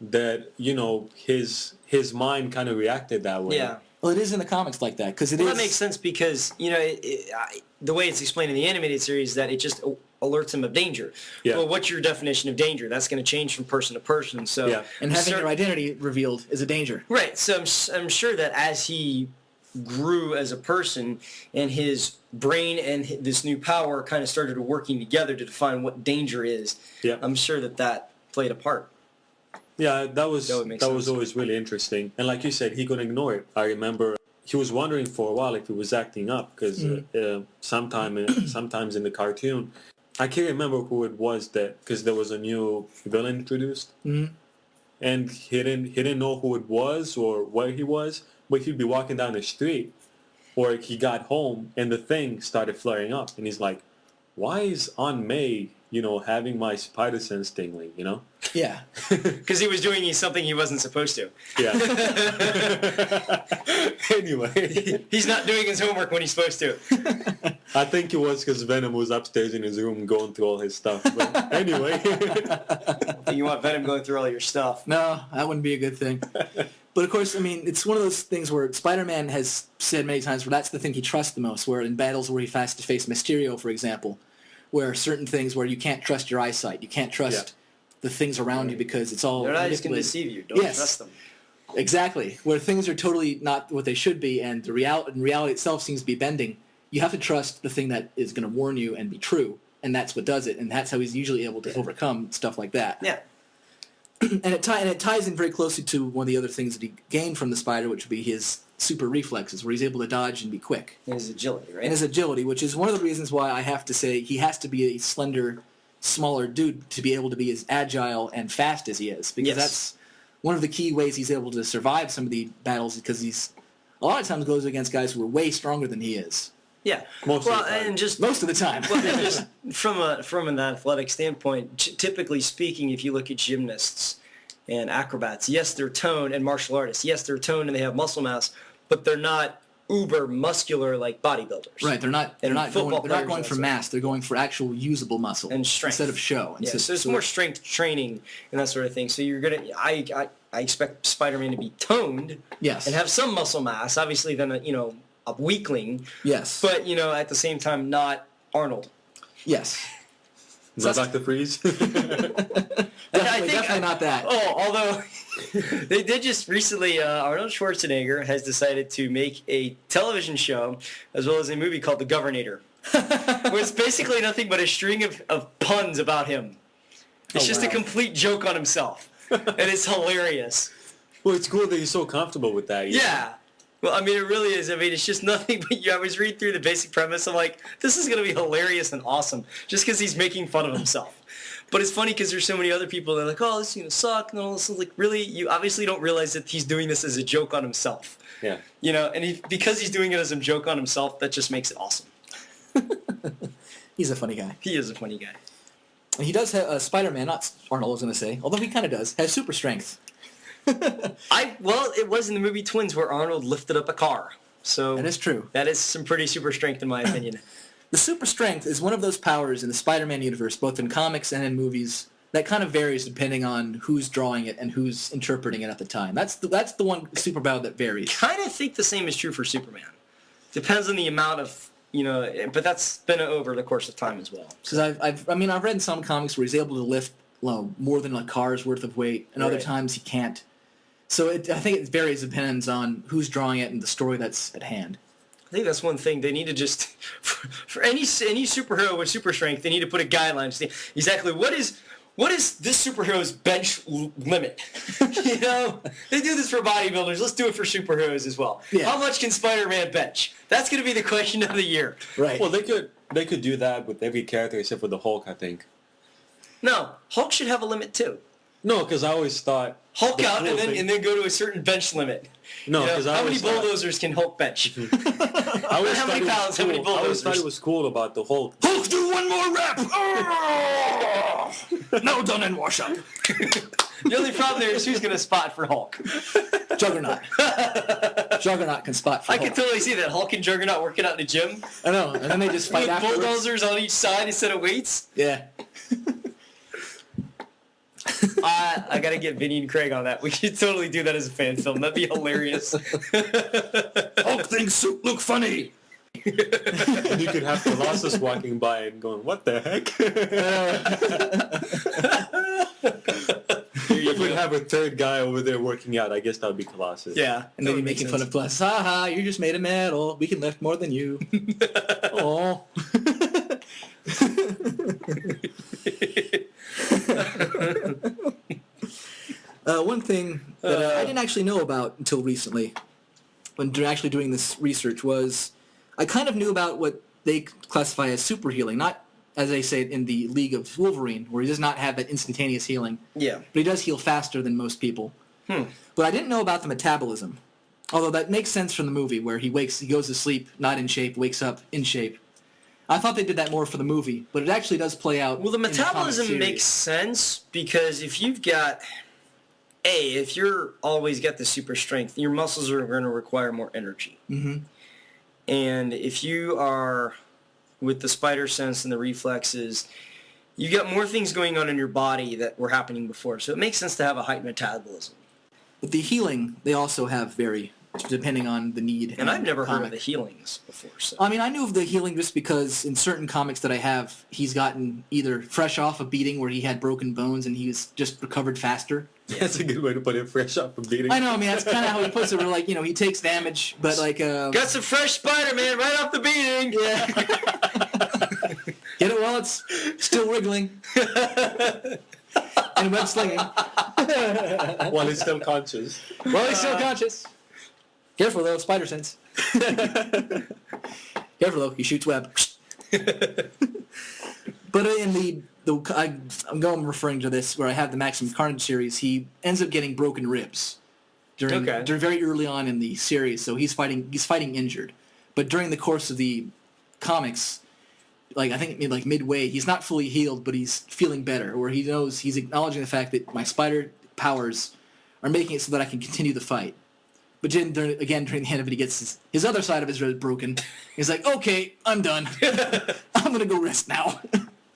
That his mind kind of reacted that way. Yeah. Well, it is in the comics like that because Well, that makes sense because the way it's explained in the animated series is that it just alerts him of danger. Yeah. Well, what's your definition of danger? That's going to change from person to person. So, Yeah. and having your identity revealed is a danger. right. So I'm sure that as he grew as a person and his brain and this new power kind of started working together to define what danger is. Yeah. I'm sure that played a part. Yeah, that was would make sense. always really interesting. And like you said, he couldn't ignore it. I remember he was wondering for a while if he was acting up because sometimes in the cartoon, I can't remember who it was because there was a new villain introduced, and he didn't know who it was or where he was. But he'd be walking down the street, or he got home and the thing started flaring up, and he's like, "Why is Aunt May, having my spider sense tingling?" Yeah. Because he was doing something he wasn't supposed to. Yeah. Anyway, He's not doing his homework when he's supposed to. I think it was because Venom was upstairs in his room going through all his stuff. But anyway, You want Venom going through all your stuff. No, that wouldn't be a good thing. But of course, I mean, it's one of those things where Spider-Man has said many times where that's the thing he trusts the most, where in battles where he has to face Mysterio, for example, where certain things where you can't trust your eyesight, you can't trust the things around you because it's all Their eyes can manipulated. deceive you. Don't Yes. trust them. Exactly. Where things are totally not what they should be and reality itself seems to be bending, you have to trust the thing that is going to warn you and be true, and that's what does it, and that's how he's usually able to overcome stuff like that. Yeah. And it ties in very closely to one of the other things that he gained from the spider, which would be his super reflexes, where he's able to dodge and be quick. And his agility, right? And his agility, which is one of the reasons why I have to say he has to be a slender, smaller dude to be able to be as agile and fast as he is, because Yes. that's one of the key ways he's able to survive some of the battles, because he's a lot of times goes against guys who are way stronger than he is. Yeah. Most of well, the time. and just Most of the time. well, and just from an athletic standpoint, typically speaking, if you look at gymnasts and acrobats, yes, they're toned, and martial artists, yes, they're toned and they have muscle mass, but they're not uber muscular like bodybuilders. Right, they're not And going football players for also. mass. They're going for actual usable muscle And strength. instead of show. Yeah, so it's more strength training and that sort of thing. So you're gonna, I expect Spider-Man to be toned, Yes. and have some muscle mass. Obviously, then a weakling, Yes. but at the same time not Arnold. Yes. Is that Dr. Freeze? Definitely not that. Oh, although they did just recently, Arnold Schwarzenegger has decided to make a television show as well as a movie called The Governator, where it's basically nothing but a string of puns about him. It's just a complete joke on himself, and it's hilarious. Well, it's cool that you're so comfortable with that. Yeah. Well, I mean, it really is. I mean, it's just nothing but I was reading through the basic premise. I'm like, this is going to be hilarious and awesome just because he's making fun of himself. But it's funny because there's so many other people that are like, oh, this is going to suck. And all this is like, really? You obviously don't realize that he's doing this as a joke on himself. Yeah. And because he's doing it as a joke on himself, that just makes it awesome. He's a funny guy. He is a funny guy. And he does have Spider-Man, not Arnold, I was going to say, although he kind of does, has super strength. Well, it was in the movie Twins where Arnold lifted up a car. So That is true. that is some pretty super strength in my opinion. The super strength is one of those powers in the Spider-Man universe, both in comics and in movies, that kind of varies depending on who's drawing it and who's interpreting it at the time. That's the one superpower that varies. Kind of think the same is true for Superman. Depends on the amount of, but that's been over the course of time as well. Because I've read some comics where he's able to lift more than a car's worth of weight, and other Right. times he can't. So I think it varies, depends on who's drawing it and the story that's at hand. I think that's one thing they need to just for any superhero with super strength, they need to put a guideline. See exactly what is this superhero's bench limit. They do this for bodybuilders. Let's do it for superheroes as well. Yeah. How much can Spider-Man bench? That's going to be the question of the year. Right. Well, they could do that with every character except for the Hulk, I think. No, Hulk should have a limit too. No, because I always thought Hulk the out cool and thing- then go to a certain bench limit. No, because I how many always thought- bulldozers can Hulk bench? I always How thought many it was pounds? How many cool. I always thought bulldozers? it was cool about the Hulk. Hulk, do one more rep! Now done and wash up. The only problem there is who's going to spot for Hulk. Juggernaut. Juggernaut can spot for I Hulk. can totally see that Hulk and Juggernaut working out in the gym I know, and then they just fight with afterwards. bulldozers on each side instead of weights. Yeah. I got to get Vinny and Craig on that. We should totally do that as a fan film. That'd be hilarious. Hulk thinks suit look funny. And you could have Colossus walking by and going, "What the heck?" If we'd have a third guy over there working out, I guess that would be Colossus. Yeah. And then you're making fun of Plus. Ha ha, you're just made of metal. We can lift more than you. Oh. One thing that I didn't actually know about until recently, when actually doing this research, was I kind of knew about what they classify as super healing, not as they say in the League of Wolverine, where he does not have that instantaneous healing, Yeah. but he does heal faster than most people. But I didn't know about the metabolism, although that makes sense from the movie, where he goes to sleep not in shape, wakes up in shape. I thought they did that more for the movie, but it actually does play out. Well, the in comic metabolism series. makes sense because if you've got, if you're always got the super strength, your muscles are going to require more energy. Mm-hmm. And if you are with the spider sense and the reflexes, you got more things going on in your body that were happening before. So it makes sense to have a heightened metabolism. But the healing, they also have vary, depending on the need. And I've never heard of comic. the healings before. So. I mean, I knew of the healing just because in certain comics that I have, he's gotten either fresh off a beating where he had broken bones and he was just recovered faster. That's a good way to put it. Fresh up from beating. I know, I mean, that's kind of how he puts it, where, like, he takes damage, but, like... Got some fresh Spider-Man right off the beating. Yeah. Get it while it's still wriggling. And web slinging. While he's still conscious. While he's still conscious. Careful, though, spider sense. Careful, though, he shoots web. But in I'm referring to this, where I have the Maximum Carnage series, he ends up getting broken ribs during very early on in the series, so he's fighting injured. But during the course of the comics, like I think like midway, he's not fully healed, but he's feeling better, where he knows he's acknowledging the fact that my spider powers are making it so that I can continue the fight. But then again, during the end of it, he gets his other side of his rib broken. He's like, okay, I'm done. I'm going to go rest now.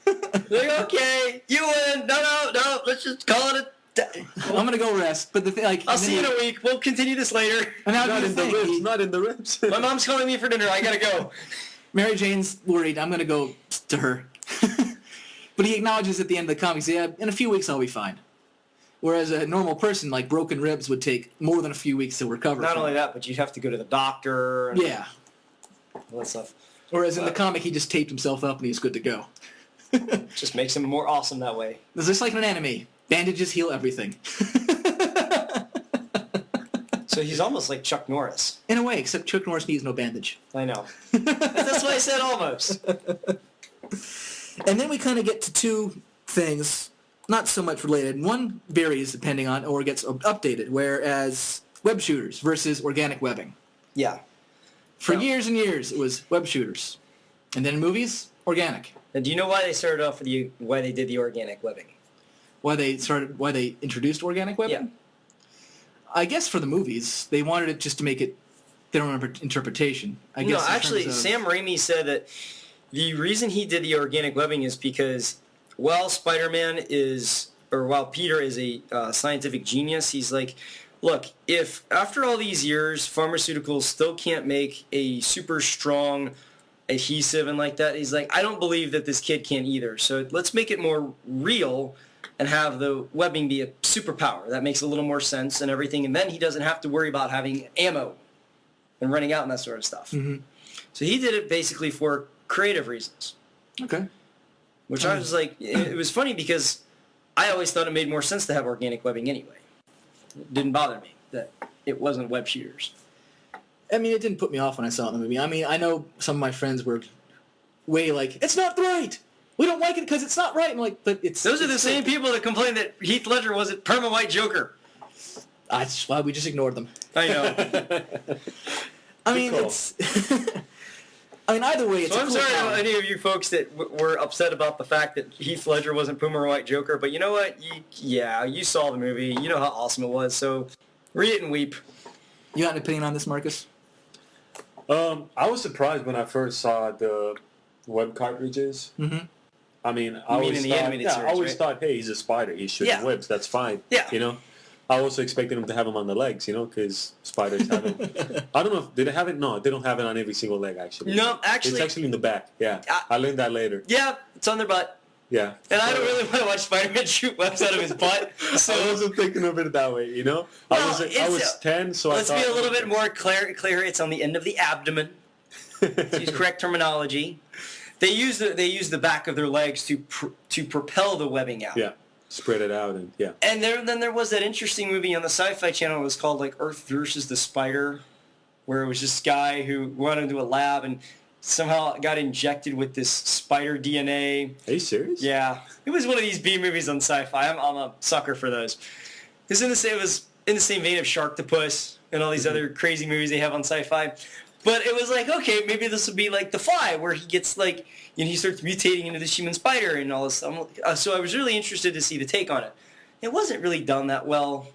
Like, okay, you win. No, let's just call it I'm going to go rest. But the thing, like, I'll see you in a week. We'll continue this later. And now Not in the ribs. Not in the ribs. My mom's calling me for dinner. I gotta go. Mary Jane's worried. I'm going to go to her. But he acknowledges at the end of the comics, yeah, in a few weeks I'll be fine. Whereas a normal person, like broken ribs, would take more than a few weeks to recover. Not from. only that, but you'd have to go to the doctor. And Yeah. all that stuff. Whereas in the comic, he just taped himself up and he's good to go. Just makes him more awesome that way. It's just like in an anime. Bandages heal everything. So he's almost like Chuck Norris. In a way, except Chuck Norris needs no bandage. I know. That's why I said almost. And then we kind of get to two things, not so much related. One varies depending on, or gets updated, whereas web shooters versus organic webbing. Yeah. For Yeah. years and years, it was web shooters. And then in movies, organic. And do you know why they started off with why they did the organic webbing? Why they introduced organic webbing? Yeah. I guess for the movies, they wanted it just to make it their own interpretation. I guess. No, actually, Sam Raimi said that the reason he did the organic webbing is because while Peter is a scientific genius, he's like, look, if after all these years, pharmaceuticals still can't make a super strong adhesive and like that, he's like, I don't believe that this kid can either. So let's make it more real and have the webbing be a superpower. That makes a little more sense and everything. And then he doesn't have to worry about having ammo and running out and that sort of stuff. Mm-hmm. So he did it basically for creative reasons. Okay. Which I was like, it was funny because I always thought it made more sense to have organic webbing anyway. It didn't bother me that it wasn't web shooters. I mean, it didn't put me off when I saw it in the movie. I mean, I know some of my friends were way like, it's not right. We don't like it because it's not right. I'm like, but it's... Those are the same people that complained that Heath Ledger wasn't perma-white Joker. That's why we just ignored them. I know. I mean, it's... I mean, either way, it's So a I'm cool sorry to comic. any of you folks that were upset about the fact that Heath Ledger wasn't perma-white Joker, but you know what? You saw the movie. You know how awesome it was, so read it and weep. You got an opinion on this, Marcus? I was surprised when I first saw the web cartridges. Mm-hmm. I mean, You mean in the animated series, I always right? thought, hey, he's a spider. He's shooting Yeah. webs. That's fine. Yeah. You know? I also expected him to have them on the legs, you know, because spiders have them. I don't know. Did they have it? No, they don't have it on every single leg, actually. No, actually... It's actually in the back. Yeah. I learned that later. Yeah, it's on their butt. Yeah. And I don't really want to watch Spider-Man shoot webs out of his butt. So I wasn't thinking of it that way, you know? Well, I was 10, so let's I thought... be a little bit more clear. It's on the end of the abdomen. To use correct terminology. They use the back of their legs to propel the webbing out. Yeah. Spread it out and, yeah. And then there was that interesting movie on the Sci-Fi Channel. It was called like Earth versus the Spider, where it was this guy who went into a lab and somehow got injected with this spider DNA. Are you serious? Yeah, it was one of these B movies on Sci-Fi. I'm a sucker for those. It was in the same vein of Sharktopus and all these other crazy movies they have on Sci-Fi. But it was like, okay, maybe this would be like The Fly, where he gets like, he starts mutating into this human spider and all this. So I was really interested to see the take on it. It wasn't really done that well.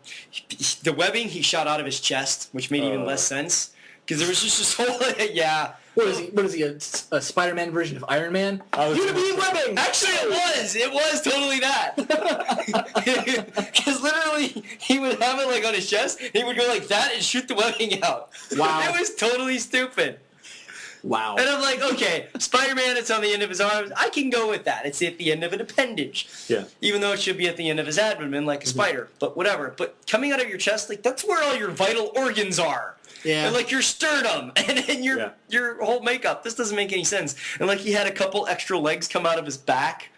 The webbing he shot out of his chest, which made even less sense. Because there was just this whole, yeah. What is he, a Spider-Man version of Iron Man? Unibeam webbing! Actually, it was. It was totally that. Because literally, he would have it like on his chest, and he would go like that and shoot the webbing out. Wow. It was totally stupid. Wow. And I'm like, okay, Spider-Man, it's on the end of his arms. I can go with that. It's at the end of an appendage. Yeah. Even though it should be at the end of his abdomen like a spider. But whatever. But coming out of your chest, like that's where all your vital organs are. Yeah. And like your sternum and your whole makeup. This doesn't make any sense. And like he had a couple extra legs come out of his back.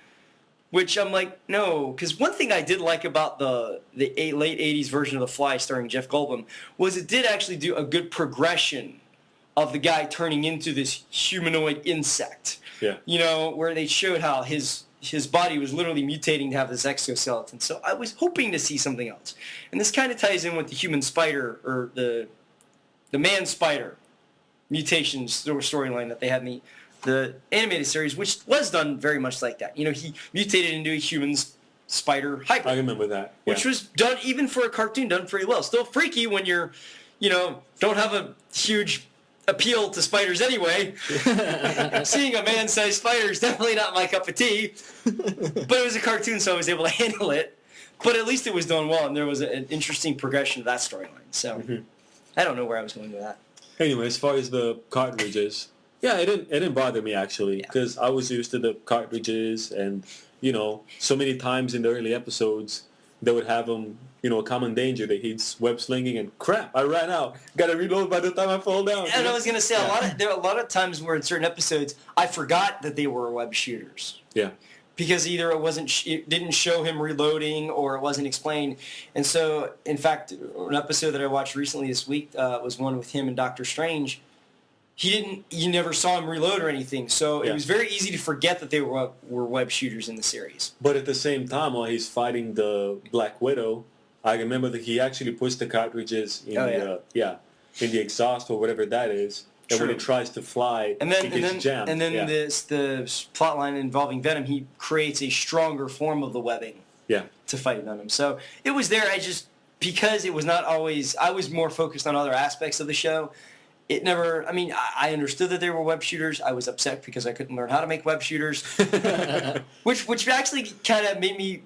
Which I'm like, no. Because one thing I did like about the late 80s version of The Fly starring Jeff Goldblum was it did actually do a good progression of the guy turning into this humanoid insect. Yeah. You know, where they showed how his body was literally mutating to have this exoskeleton. So I was hoping to see something else. And this kind of ties in with the human spider, or the man spider mutations storyline that they had in the the animated series, which was done very much like that. He mutated into a human spider hybrid. I remember that. Yeah. Which was done, even for a cartoon, done pretty well. Still freaky when you're, don't have a huge appeal to spiders anyway. Seeing a man-sized spider is definitely not my cup of tea. But it was a cartoon, so I was able to handle it. But at least it was done well, and there was an interesting progression to that storyline. So I don't know where I was going with that. Anyway, as far as the cartridges, yeah, it didn't bother me actually, because I was used to the cartridges, and so many times in the early episodes they would have him, a common danger that he's web slinging, and crap, I ran out, gotta reload by the time I fall down. And I was gonna say there are a lot of times where in certain episodes I forgot that they were web shooters. Yeah. Because either it didn't show him reloading, or it wasn't explained. And so, in fact, an episode that I watched recently this week was one with him and Doctor Strange. You never saw him reload or anything, so it was very easy to forget that they were web shooters in the series. But at the same time, while he's fighting the Black Widow, I remember that he actually puts the cartridges in in the exhaust or whatever that is. And when it tries to fly, it gets jammed. And then the plot line involving Venom, he creates a stronger form of the webbing to fight Venom. So it was there. Because it was not always, I was more focused on other aspects of the show. It never, I understood that they were web shooters. I was upset because I couldn't learn how to make web shooters, which actually kind of made me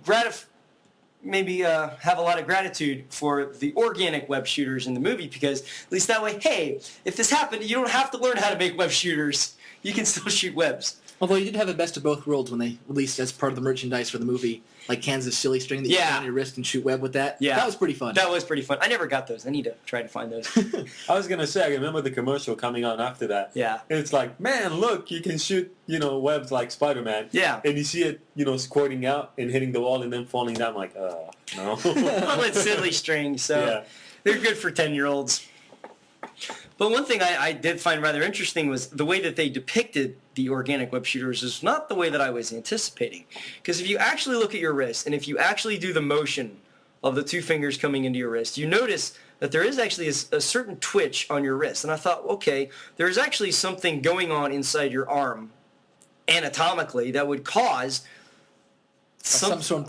have a lot of gratitude for the organic web shooters in the movie, because at least that way, hey, if this happened, you don't have to learn how to make web shooters. You can still shoot webs. Although you did have the best of both worlds when they released as part of the merchandise for the movie, like Kansas silly string that you put on your wrist and shoot web with that. Yeah. That was pretty fun. That was pretty fun. I never got those. I need to try to find those. I was going to say, I remember the commercial coming on after that. Yeah. And it's like, man, look, you can shoot, webs like Spider-Man. Yeah. And you see it, squirting out and hitting the wall and then falling down like, no. Well, it's silly string, so they're good for 10-year-olds. But one thing I did find rather interesting was the way that they depicted the organic web shooters is not the way that I was anticipating. Because if you actually look at your wrist, and if you actually do the motion of the two fingers coming into your wrist, you notice that there is actually a certain twitch on your wrist. And I thought, okay, there is actually something going on inside your arm anatomically that would cause some sort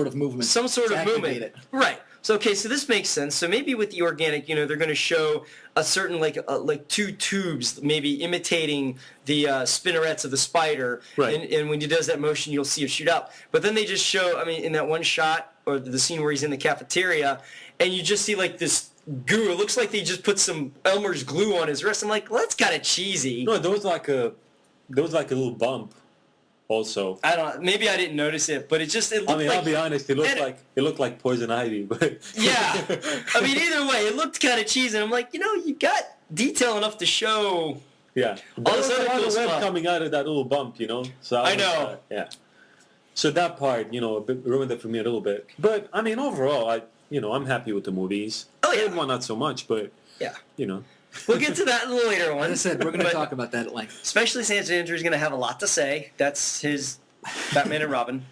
of movement. Some sort of movement. It. Right. So this makes sense. So maybe with the organic, they're going to show a certain like two tubes, maybe imitating the spinnerets of the spider. Right. And when he does that motion, you'll see it shoot out. But then they just show, in that one shot, or the scene where he's in the cafeteria, and you just see like this goo. It looks like they just put some Elmer's glue on his wrist. I'm like, well, that's kind of cheesy. No, there was like a little bump. Also, I don't. Maybe I didn't notice it, but it looked like. I'll be honest. It looked like poison ivy, but yeah. Either way, it looked kind of cheesy. And I'm like, you got detail enough to show. Yeah, all this there was other a lot cool of web stuff coming out of that little bump, So I know. Yeah. So that part, a bit ruined it for me a little bit. But overall, I'm happy with the movies. Oh yeah. One not so much, but yeah. We'll get to that in a little later on. As I said, we're going to talk about that at length. Especially since Andrew's going to have a lot to say. That's his Batman and Robin.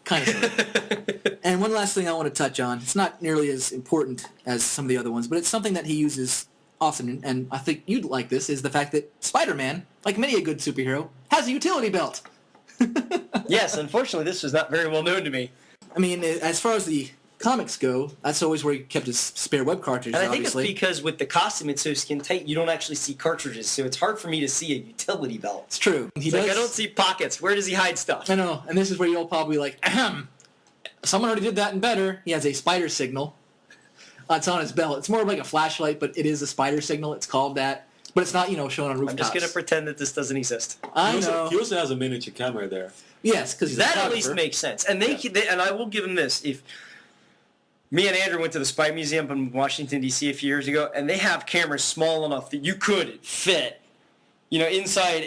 Kind of. And one last thing I want to touch on. It's not nearly as important as some of the other ones, but it's something that he uses often, and I think you'd like this, is the fact that Spider-Man, like many a good superhero, has a utility belt. Yes, unfortunately, this was not very well known to me. As far as the comics go, that's always where he kept his spare web cartridges, And I think obviously. it's because with the costume, it's so skin tight, you don't actually see cartridges, so it's hard for me to see a utility belt. It's true. It's like, I don't see pockets. Where does he hide stuff? I know, and this is where you'll probably like, ahem. Someone already did that and better. He has a spider signal. It's on his belt. It's more like a flashlight, but it is a spider signal. It's called that. But it's not, shown on rooftops. I'm just going to pretend that this doesn't exist. I know. He also has a miniature camera there. Yes, because That at least makes sense. And they and I will give him this. If me and Andrew went to the Spy Museum in Washington, D.C. a few years ago, and they have cameras small enough that you could fit, inside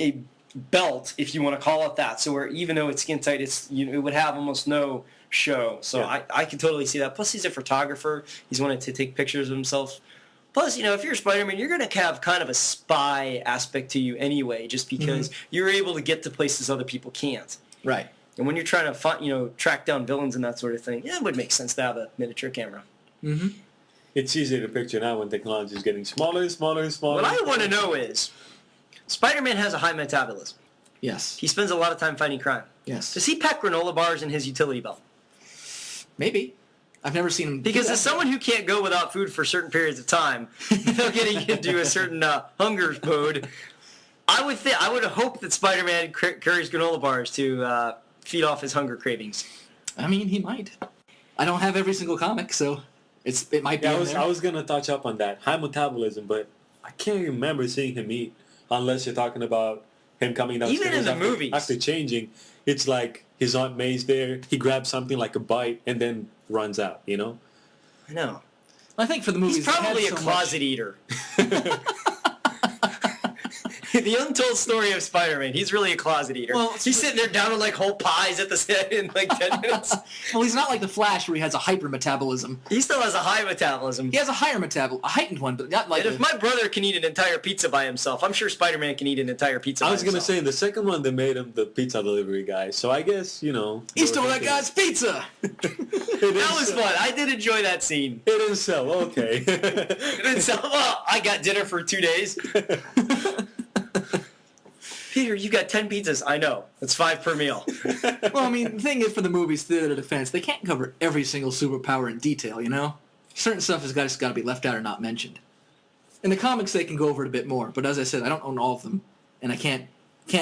a belt, if you want to call it that. So where even though it's skin tight, it would have almost no show. So Yeah. I can totally see that. Plus, he's a photographer. He's wanted to take pictures of himself. Plus, if you're Spider-Man, you're going to have kind of a spy aspect to you anyway, just because you're able to get to places other people can't. Right. And when you're trying to find, track down villains and that sort of thing, it would make sense to have a miniature camera. Mm-hmm. It's easier to picture now when technology is getting smaller and smaller and smaller. What I want to know is, Spider-Man has a high metabolism. Yes. He spends a lot of time fighting crime. Yes. Does he pack granola bars in his utility belt? Maybe. I've never seen him do Because that. as someone who can't go without food for certain periods of time, without getting into a certain hunger mode, I would hope that Spider-Man carries granola bars to feed off his hunger cravings. I mean, he might. I don't have every single comic, so it might be Yeah, in there. I was gonna touch up on that high metabolism, but I can't remember seeing him eat unless you're talking about him coming downstairs. Even in the movies. After changing, it's like his Aunt May's there. He grabs something like a bite and then runs out. You know. I know. I think for the movies, He's probably it a had so closet eater. The untold story of Spider-Man. He's really a closet eater. Well, He's sitting there down with like whole pies at the set in like 10 minutes. Well, he's not like the Flash where he has a hyper metabolism. He still has a high metabolism. He has a a heightened one, but not like. And if my brother can eat an entire pizza by himself, I'm sure Spider-Man can eat an entire pizza by I was himself. gonna say in the second one they made him the pizza delivery guy, so I guess He stole that guy's pizza. That was fun. I did enjoy that scene. It didn't sell. Okay. It didn't sound, well, I got dinner for 2 days. Peter, you got 10 pizzas. I know. That's 5 per meal. Well, I mean, the thing is, for the movies, to their defense, they can't cover every single superpower in detail, you know? Certain stuff has just got to be left out or not mentioned. In the comics, they can go over it a bit more, but as I said, I don't own all of them, and I can't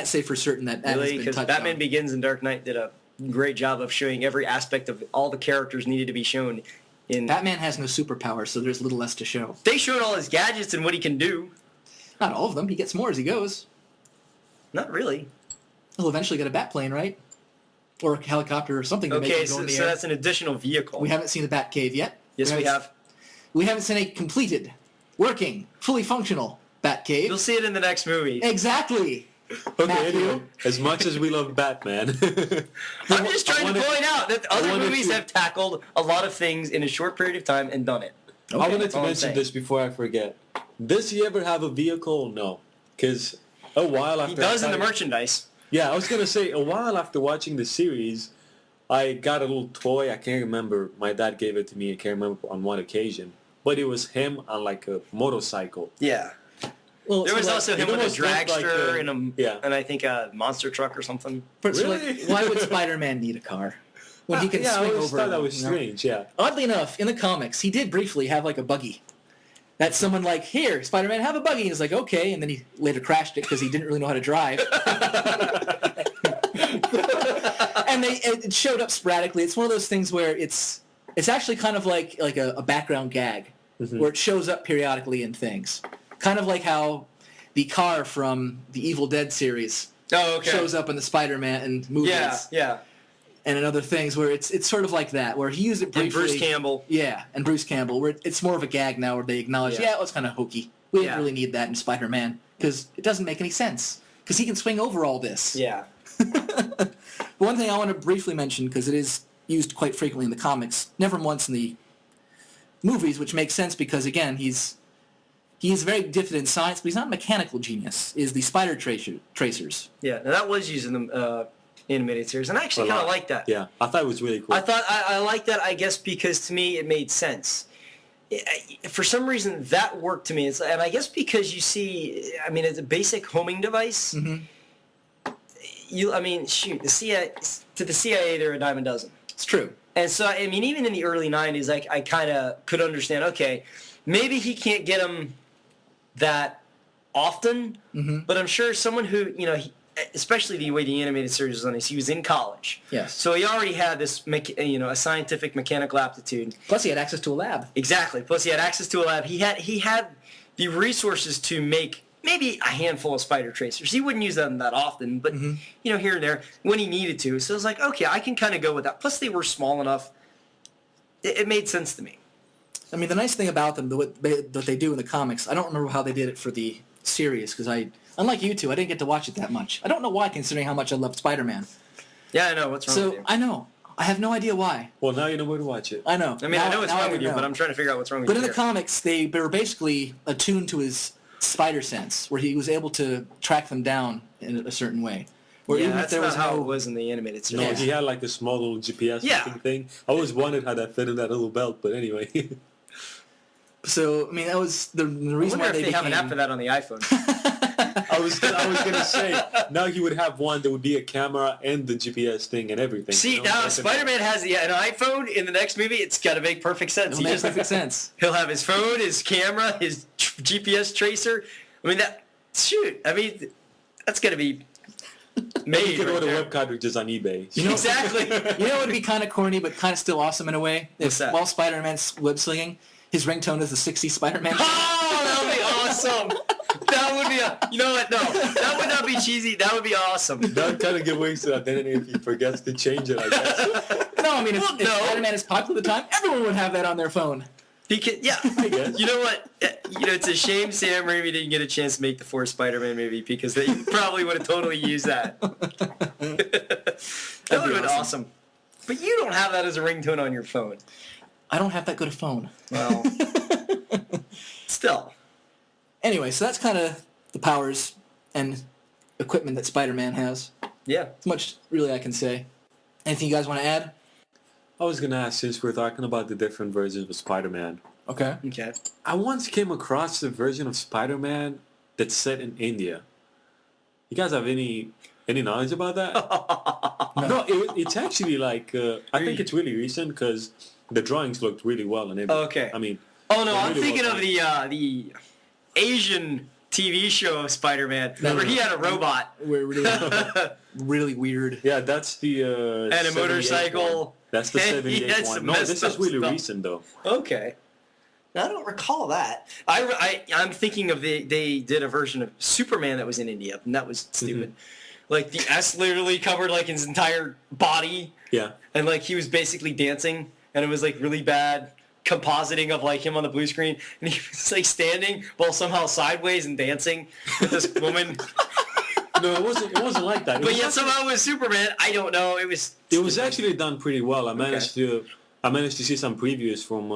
say for certain that has Really? been Because touched Batman on. Begins and Dark Knight did a great job of showing every aspect of all the characters needed to be shown. Batman has no superpowers, so there's a little less to show. They showed all his gadgets and what he can do. Not all of them. He gets more as he goes. Not really. He'll eventually get a Batplane, right? Or a helicopter or something to make Okay, him go so in the air. that's an additional vehicle. We haven't seen the Batcave yet. Yes, we have. We haven't seen a completed, working, fully functional Batcave. You'll see it in the next movie. Exactly. Okay, Matthew? anyway, as much as we love Batman, I'm just trying to point out that other wanted movies to- have tackled a lot of things in a short period of time and done it. I wanted that's to all I'm mention saying. this before I forget. Does he ever have a vehicle? No, because a while after He does in the I started- merchandise. Yeah, I was gonna say a while after watching the series, I got a little toy. I can't remember. My dad gave it to me. I can't remember on one occasion, but it was him on like a motorcycle. Yeah. Well, There was so, also it him with a almost looked like dragster a- and yeah. and I think a monster truck or something. Really? why would Spider-Man need a car when he can yeah, swing I always over? thought that them, was you know? strange. Yeah. Oddly enough, in the comics, he did briefly have like a buggy. That someone like, here, Spider-Man, have a buggy. And he's like, okay. And then he later crashed it because he didn't really know how to drive. And it showed up sporadically. It's one of those things where it's actually kind of like a background gag where it shows up periodically in things. Kind of like how the car from the Evil Dead series Oh, okay. shows up in the Spider-Man and movies. Yeah. And in other things where it's sort of like that, where he used it briefly. And Bruce Campbell. Yeah, and Bruce Campbell, where it's more of a gag now, where they acknowledge, Yeah. it was kind of hokey. We didn't Yeah. really need that in Spider-Man, because it doesn't make any sense. Because he can swing over all this. Yeah. But one thing I want to briefly mention, because it is used quite frequently in the comics, never once in the movies, which makes sense because, again, he is very gifted in science, but he's not a mechanical genius, is the spider tracers. Yeah. Now that was used in the animated series, and I actually A kind of lot. like that. Yeah, I thought it was really cool. I thought I liked that, I guess, because to me it made sense. For some reason, that worked to me. And I guess because you see, I mean, it's a basic homing device. Mm-hmm. The CIA, to the CIA, they're a dime a dozen. It's true. And so, I mean, even in the early 90s, I kind of could understand, okay, maybe he can't get them that often, but I'm sure someone who, especially the way the animated series was on this, he was in college. Yes. So he already had this, a scientific mechanical aptitude. Plus, he had access to a lab. Exactly. Plus, he had access to a lab. He had the resources to make maybe a handful of spider tracers. He wouldn't use them that often, but here and there when he needed to. So it was like, okay, I can kind of go with that. Plus, they were small enough. It made sense to me. I mean, the nice thing about them, what they do in the comics, I don't remember how they did it for the series, because unlike you two, I didn't get to watch it that much. I don't know why, considering how much I loved Spider-Man. Yeah, I know. What's wrong with So, you? I know. I have no idea why. Well, now you know where to watch it. I know. I mean, I know what's now wrong with you, know. but I'm trying to figure out what's wrong with But you. in the comics, they were basically attuned to his spider sense, where he was able to track them down in a certain way. Where yeah, even if that's there not was how no, it was in the animated series. No, Yeah. he had like a small little GPS Yeah. looking thing. I always wondered how that fit in that little belt, but anyway. So I mean, that was the I reason wonder why if they have an app for that on the iPhone. I was gonna say now he would have one that would be a camera and the GPS thing and everything. See, you know? now Like Spider-Man has an iPhone in the next movie. It's got to make perfect sense. It'll make perfect sense. He'll have his phone, his camera, his GPS tracer. I mean, that's going to be made. you can right order there. web cartridges on eBay. You know, Exactly. You know what would be kind of corny, but kind of still awesome in a way? What's that? While Spider-Man's web slinging, his ringtone is the 60s Spider-Man. Oh, that would be awesome. That would be you know what? No, that would not be cheesy. That would be awesome. That kind of give away to identity if he forgets to change it, I guess. No, I mean, if, Well, if no. Spider-Man is popular at the time, everyone would have that on their phone. Yeah. I guess. You know what? It's a shame Sam Raimi didn't get a chance to make the fourth Spider-Man movie because they probably would have totally used that. That would have been awesome. But you don't have that as a ringtone on your phone. I don't have that good a phone. Well, still. Anyway, so that's kind of the powers and equipment that Spider-Man has. Yeah. As much really I can say. Anything you guys want to add? I was gonna ask, since we're talking about the different versions of Spider-Man, Okay. Okay. I once came across a version of Spider-Man that's set in India. You guys have any knowledge about that? No, it's actually like I think it's really recent because the drawings looked really well and everything. Okay. I mean, Oh no, they're I'm really thinking well of done. the Asian TV show of Spider-Man where he had a robot We're really, really weird. Yeah, that's the and a 78 motorcycle. one. That's the And he 78 had one. some No, messed this up is really stuff. recent though. Okay. I don't recall that. I'm thinking of they did a version of Superman that was in India, and that was stupid. Like the S literally covered like his entire body, Yeah. and like he was basically dancing, and it was like really bad compositing of like him on the blue screen, and he was like standing while somehow sideways and dancing with this woman. No, it wasn't like that. It But was yet actually- somehow it was Superman. I don't know. It was. It was actually done pretty well. I managed to see some previews from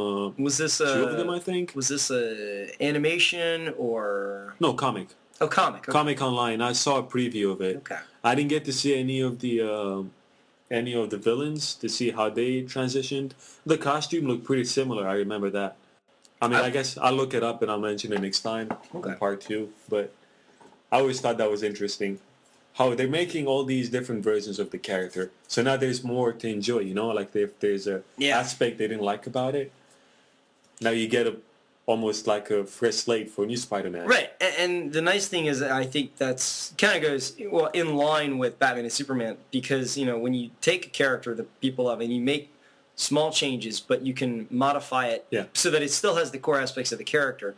Was this two of them, I think. Was this a animation or No, comic. comic? Okay. Comic Online. I saw a preview of it. Okay. I didn't get to see any of the villains to see how they transitioned. The costume looked pretty similar. I remember that. I mean, I guess I'll look it up and I'll mention it next time Okay. in part 2. But I always thought that was interesting. How they're making all these different versions of the character. So now there's more to enjoy, you know? Like if there's a Yeah. aspect they didn't like about it, now you get almost like a fresh slate for new Spider-Man. Right, and the nice thing is that I think that's kind of goes in line with Batman and Superman because when you take a character that people love and you make small changes, but you can modify it so that it still has the core aspects of the character.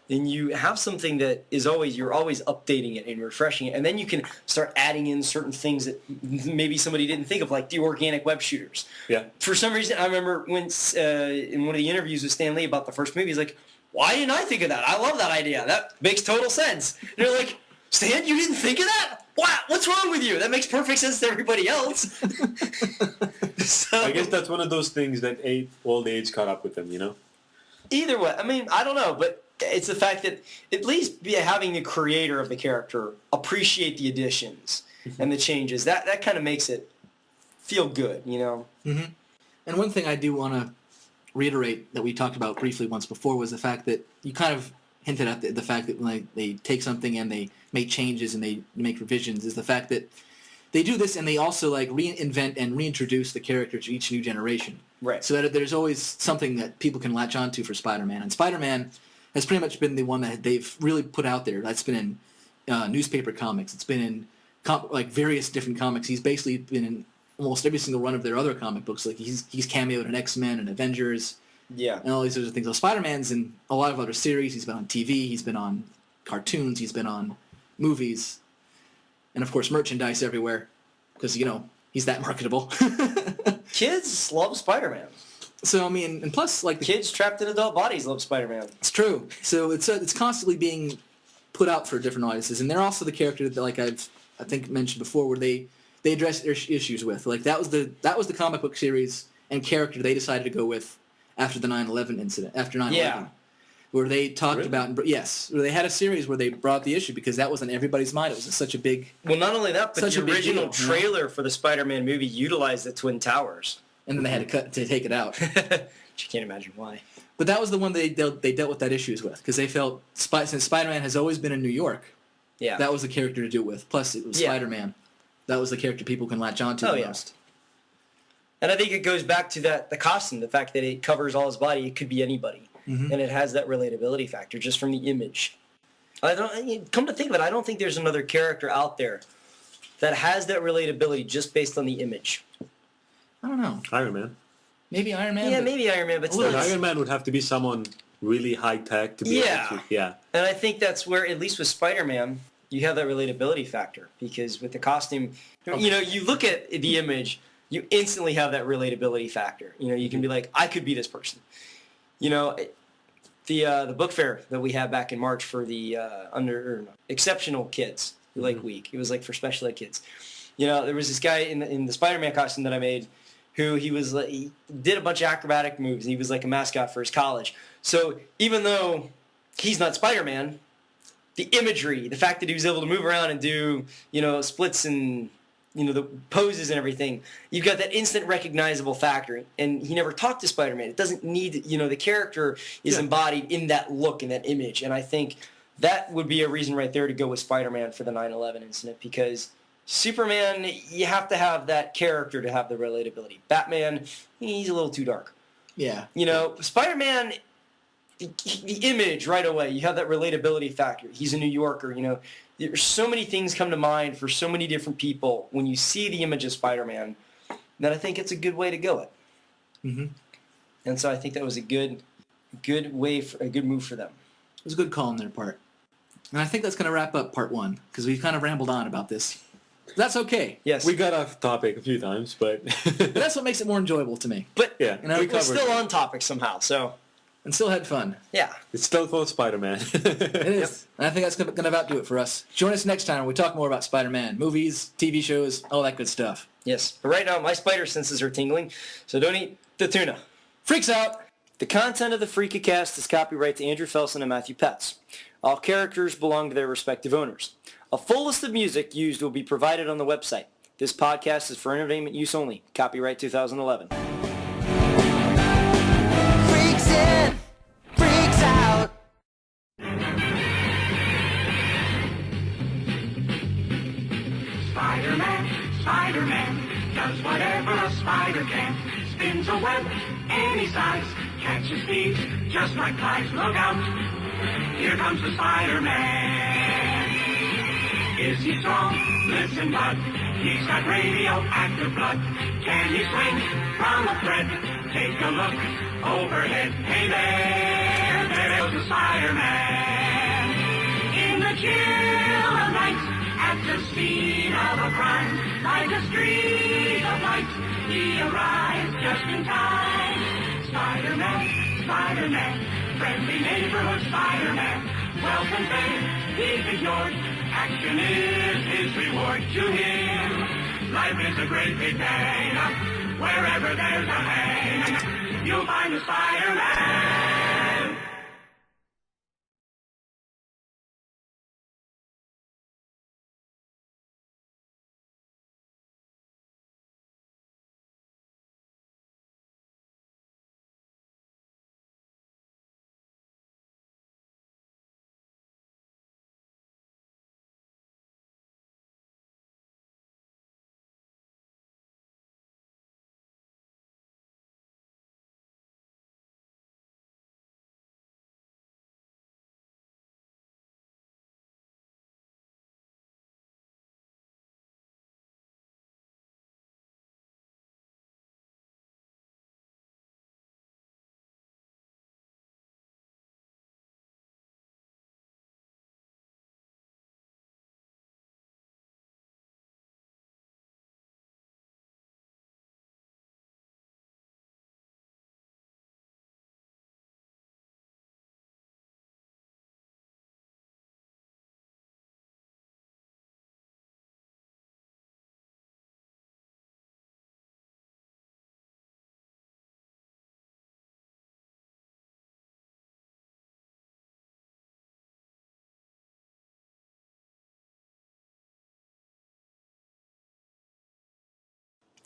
Then you have something that is you're always updating it and refreshing it, and then you can start adding in certain things that maybe somebody didn't think of, like the organic web shooters. Yeah. For some reason, I remember when in one of the interviews with Stan Lee about the first movie, he's like, "Why didn't I think of that? I love that idea. That makes total sense." And you're like, "Stan, you didn't think of that? What's wrong with you? That makes perfect sense to everybody else." So, I guess that's one of those things that old age caught up with them, you know? either way, I mean, I don't know, but it's the fact that at least having the creator of the character appreciate the additions and the changes. That kind of makes it feel good, Mm-hmm. And one thing I do want to reiterate that we talked about briefly once before was the fact that you kind of hinted at the fact that when they take something and they make changes and they make revisions is the fact that they do this and they also like reinvent and reintroduce the character to each new generation. Right. So that there's always something that people can latch onto for Spider-Man. And Spider-Man has pretty much been the one that they've really put out there. That's been in newspaper comics. It's been in various different comics. He's basically been in almost every single run of their other comic books. Like he's cameoed in X-Men and Avengers Yeah. and all these other things. So Spider-Man's in a lot of other series. He's been on TV. He's been on cartoons. He's been on movies. And, of course, merchandise everywhere because, he's that marketable. Kids love Spider-Man. So, I mean, and plus, like, Kids trapped in adult bodies love Spider-Man. it's true. So it's constantly being put out for different audiences. And they're also the character that, like, I think mentioned before where they address issues with. Like, that was the comic book series and character they decided to go with after the 9/11 incident, after 9/11. Yeah. Where they talked Really? about, where they had a series where they brought the issue because that was on everybody's mind. It was such a big, Well, not only that, but Such the a big original deal, you know? trailer for the Spider-Man movie utilized the Twin Towers. and then they had to take it out. You can't imagine why. But that was the one they dealt with that issues with because they felt since Spider-Man has always been in New York, Yeah. that was the character to do it with. Plus, it was Yeah. Spider-Man. That was the character people can latch on to Oh, the yeah. most. And I think it goes back to the costume, the fact that it covers all his body. It could be anybody. And it has that relatability factor just from the image. Come to think of it, I don't think there's another character out there that has that relatability just based on the image. I don't know. Iron Man. Maybe Iron Man. Yeah, but maybe Iron Man, but Look, still. Iron Man would have to be someone really high tech to be Yeah. able to. Yeah. And I think that's where, at least with Spider-Man, you have that relatability factor. Because with the costume, you look at the image, you instantly have that relatability factor. You can be like, I could be this person. The book fair that we had back in March for the exceptional kids, week. It was like for special ed kids. There was this guy in the Spider-Man costume that I made who he did a bunch of acrobatic moves. He was like a mascot for his college. So even though he's not Spider-Man, the imagery, the fact that he was able to move around and do, splits and, the poses and everything, you've got that instant recognizable factor. And he never talked to Spider-Man. It doesn't need, the character is embodied in that look and that image. And I think that would be a reason right there to go with Spider-Man for the 9/11 incident, because Superman, you have to have that character to have the relatability. Batman, he's a little too dark. Yeah. Spider-Man, the image right away, you have that relatability factor. He's a New Yorker, There's so many things come to mind for so many different people when you see the image of Spider-Man that I think it's a good way to go it. Mm-hmm. And so I think that was a good move for them. It was a good call on their part. And I think that's going to wrap up part 1, because we've kind of rambled on about this. That's okay. Yes. We got off topic a few times, but But that's what makes it more enjoyable to me. But yeah, we're covered still it. on topic somehow, so And still had fun. yeah. It's still called Spider-Man. It is. And I think that's going to about do it for us. Join us next time when we talk more about Spider-Man. Movies, TV shows, all that good stuff. Yes. But right now, my spider senses are tingling, so don't eat the tuna. Freaks out! The content of the Freakacast is copyright to Andrew Felson and Matthew Puetz. All characters belong to their respective owners. A full list of music used will be provided on the website. This podcast is for entertainment use only. Copyright 2011. Freaks in, freaks out. Spider-Man does whatever a spider can. Spins a web any size, catches thieves just like flies. Look out, here comes the Spider-Man. Is he strong? Listen, bud, he's got radioactive blood. Can he swing from a thread? Take a look overhead. Hey there goes the Spider-Man. In the chill of night, at the scene of a crime, like a streak of light, he arrives just in time. Spider-Man, Spider-Man, friendly neighborhood Spider-Man. Well conveyed, he's ignored. Action is his reward to him. Life is a great big hang up. Wherever there's a hang, you'll find a Spider-Man.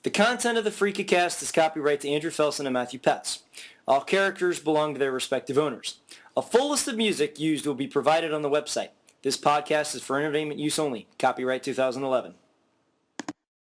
The content of the Freakacast is copyright to Andrew Felson and Matthew Puetz. All characters belong to their respective owners. A full list of music used will be provided on the website. This podcast is for entertainment use only. Copyright 2011.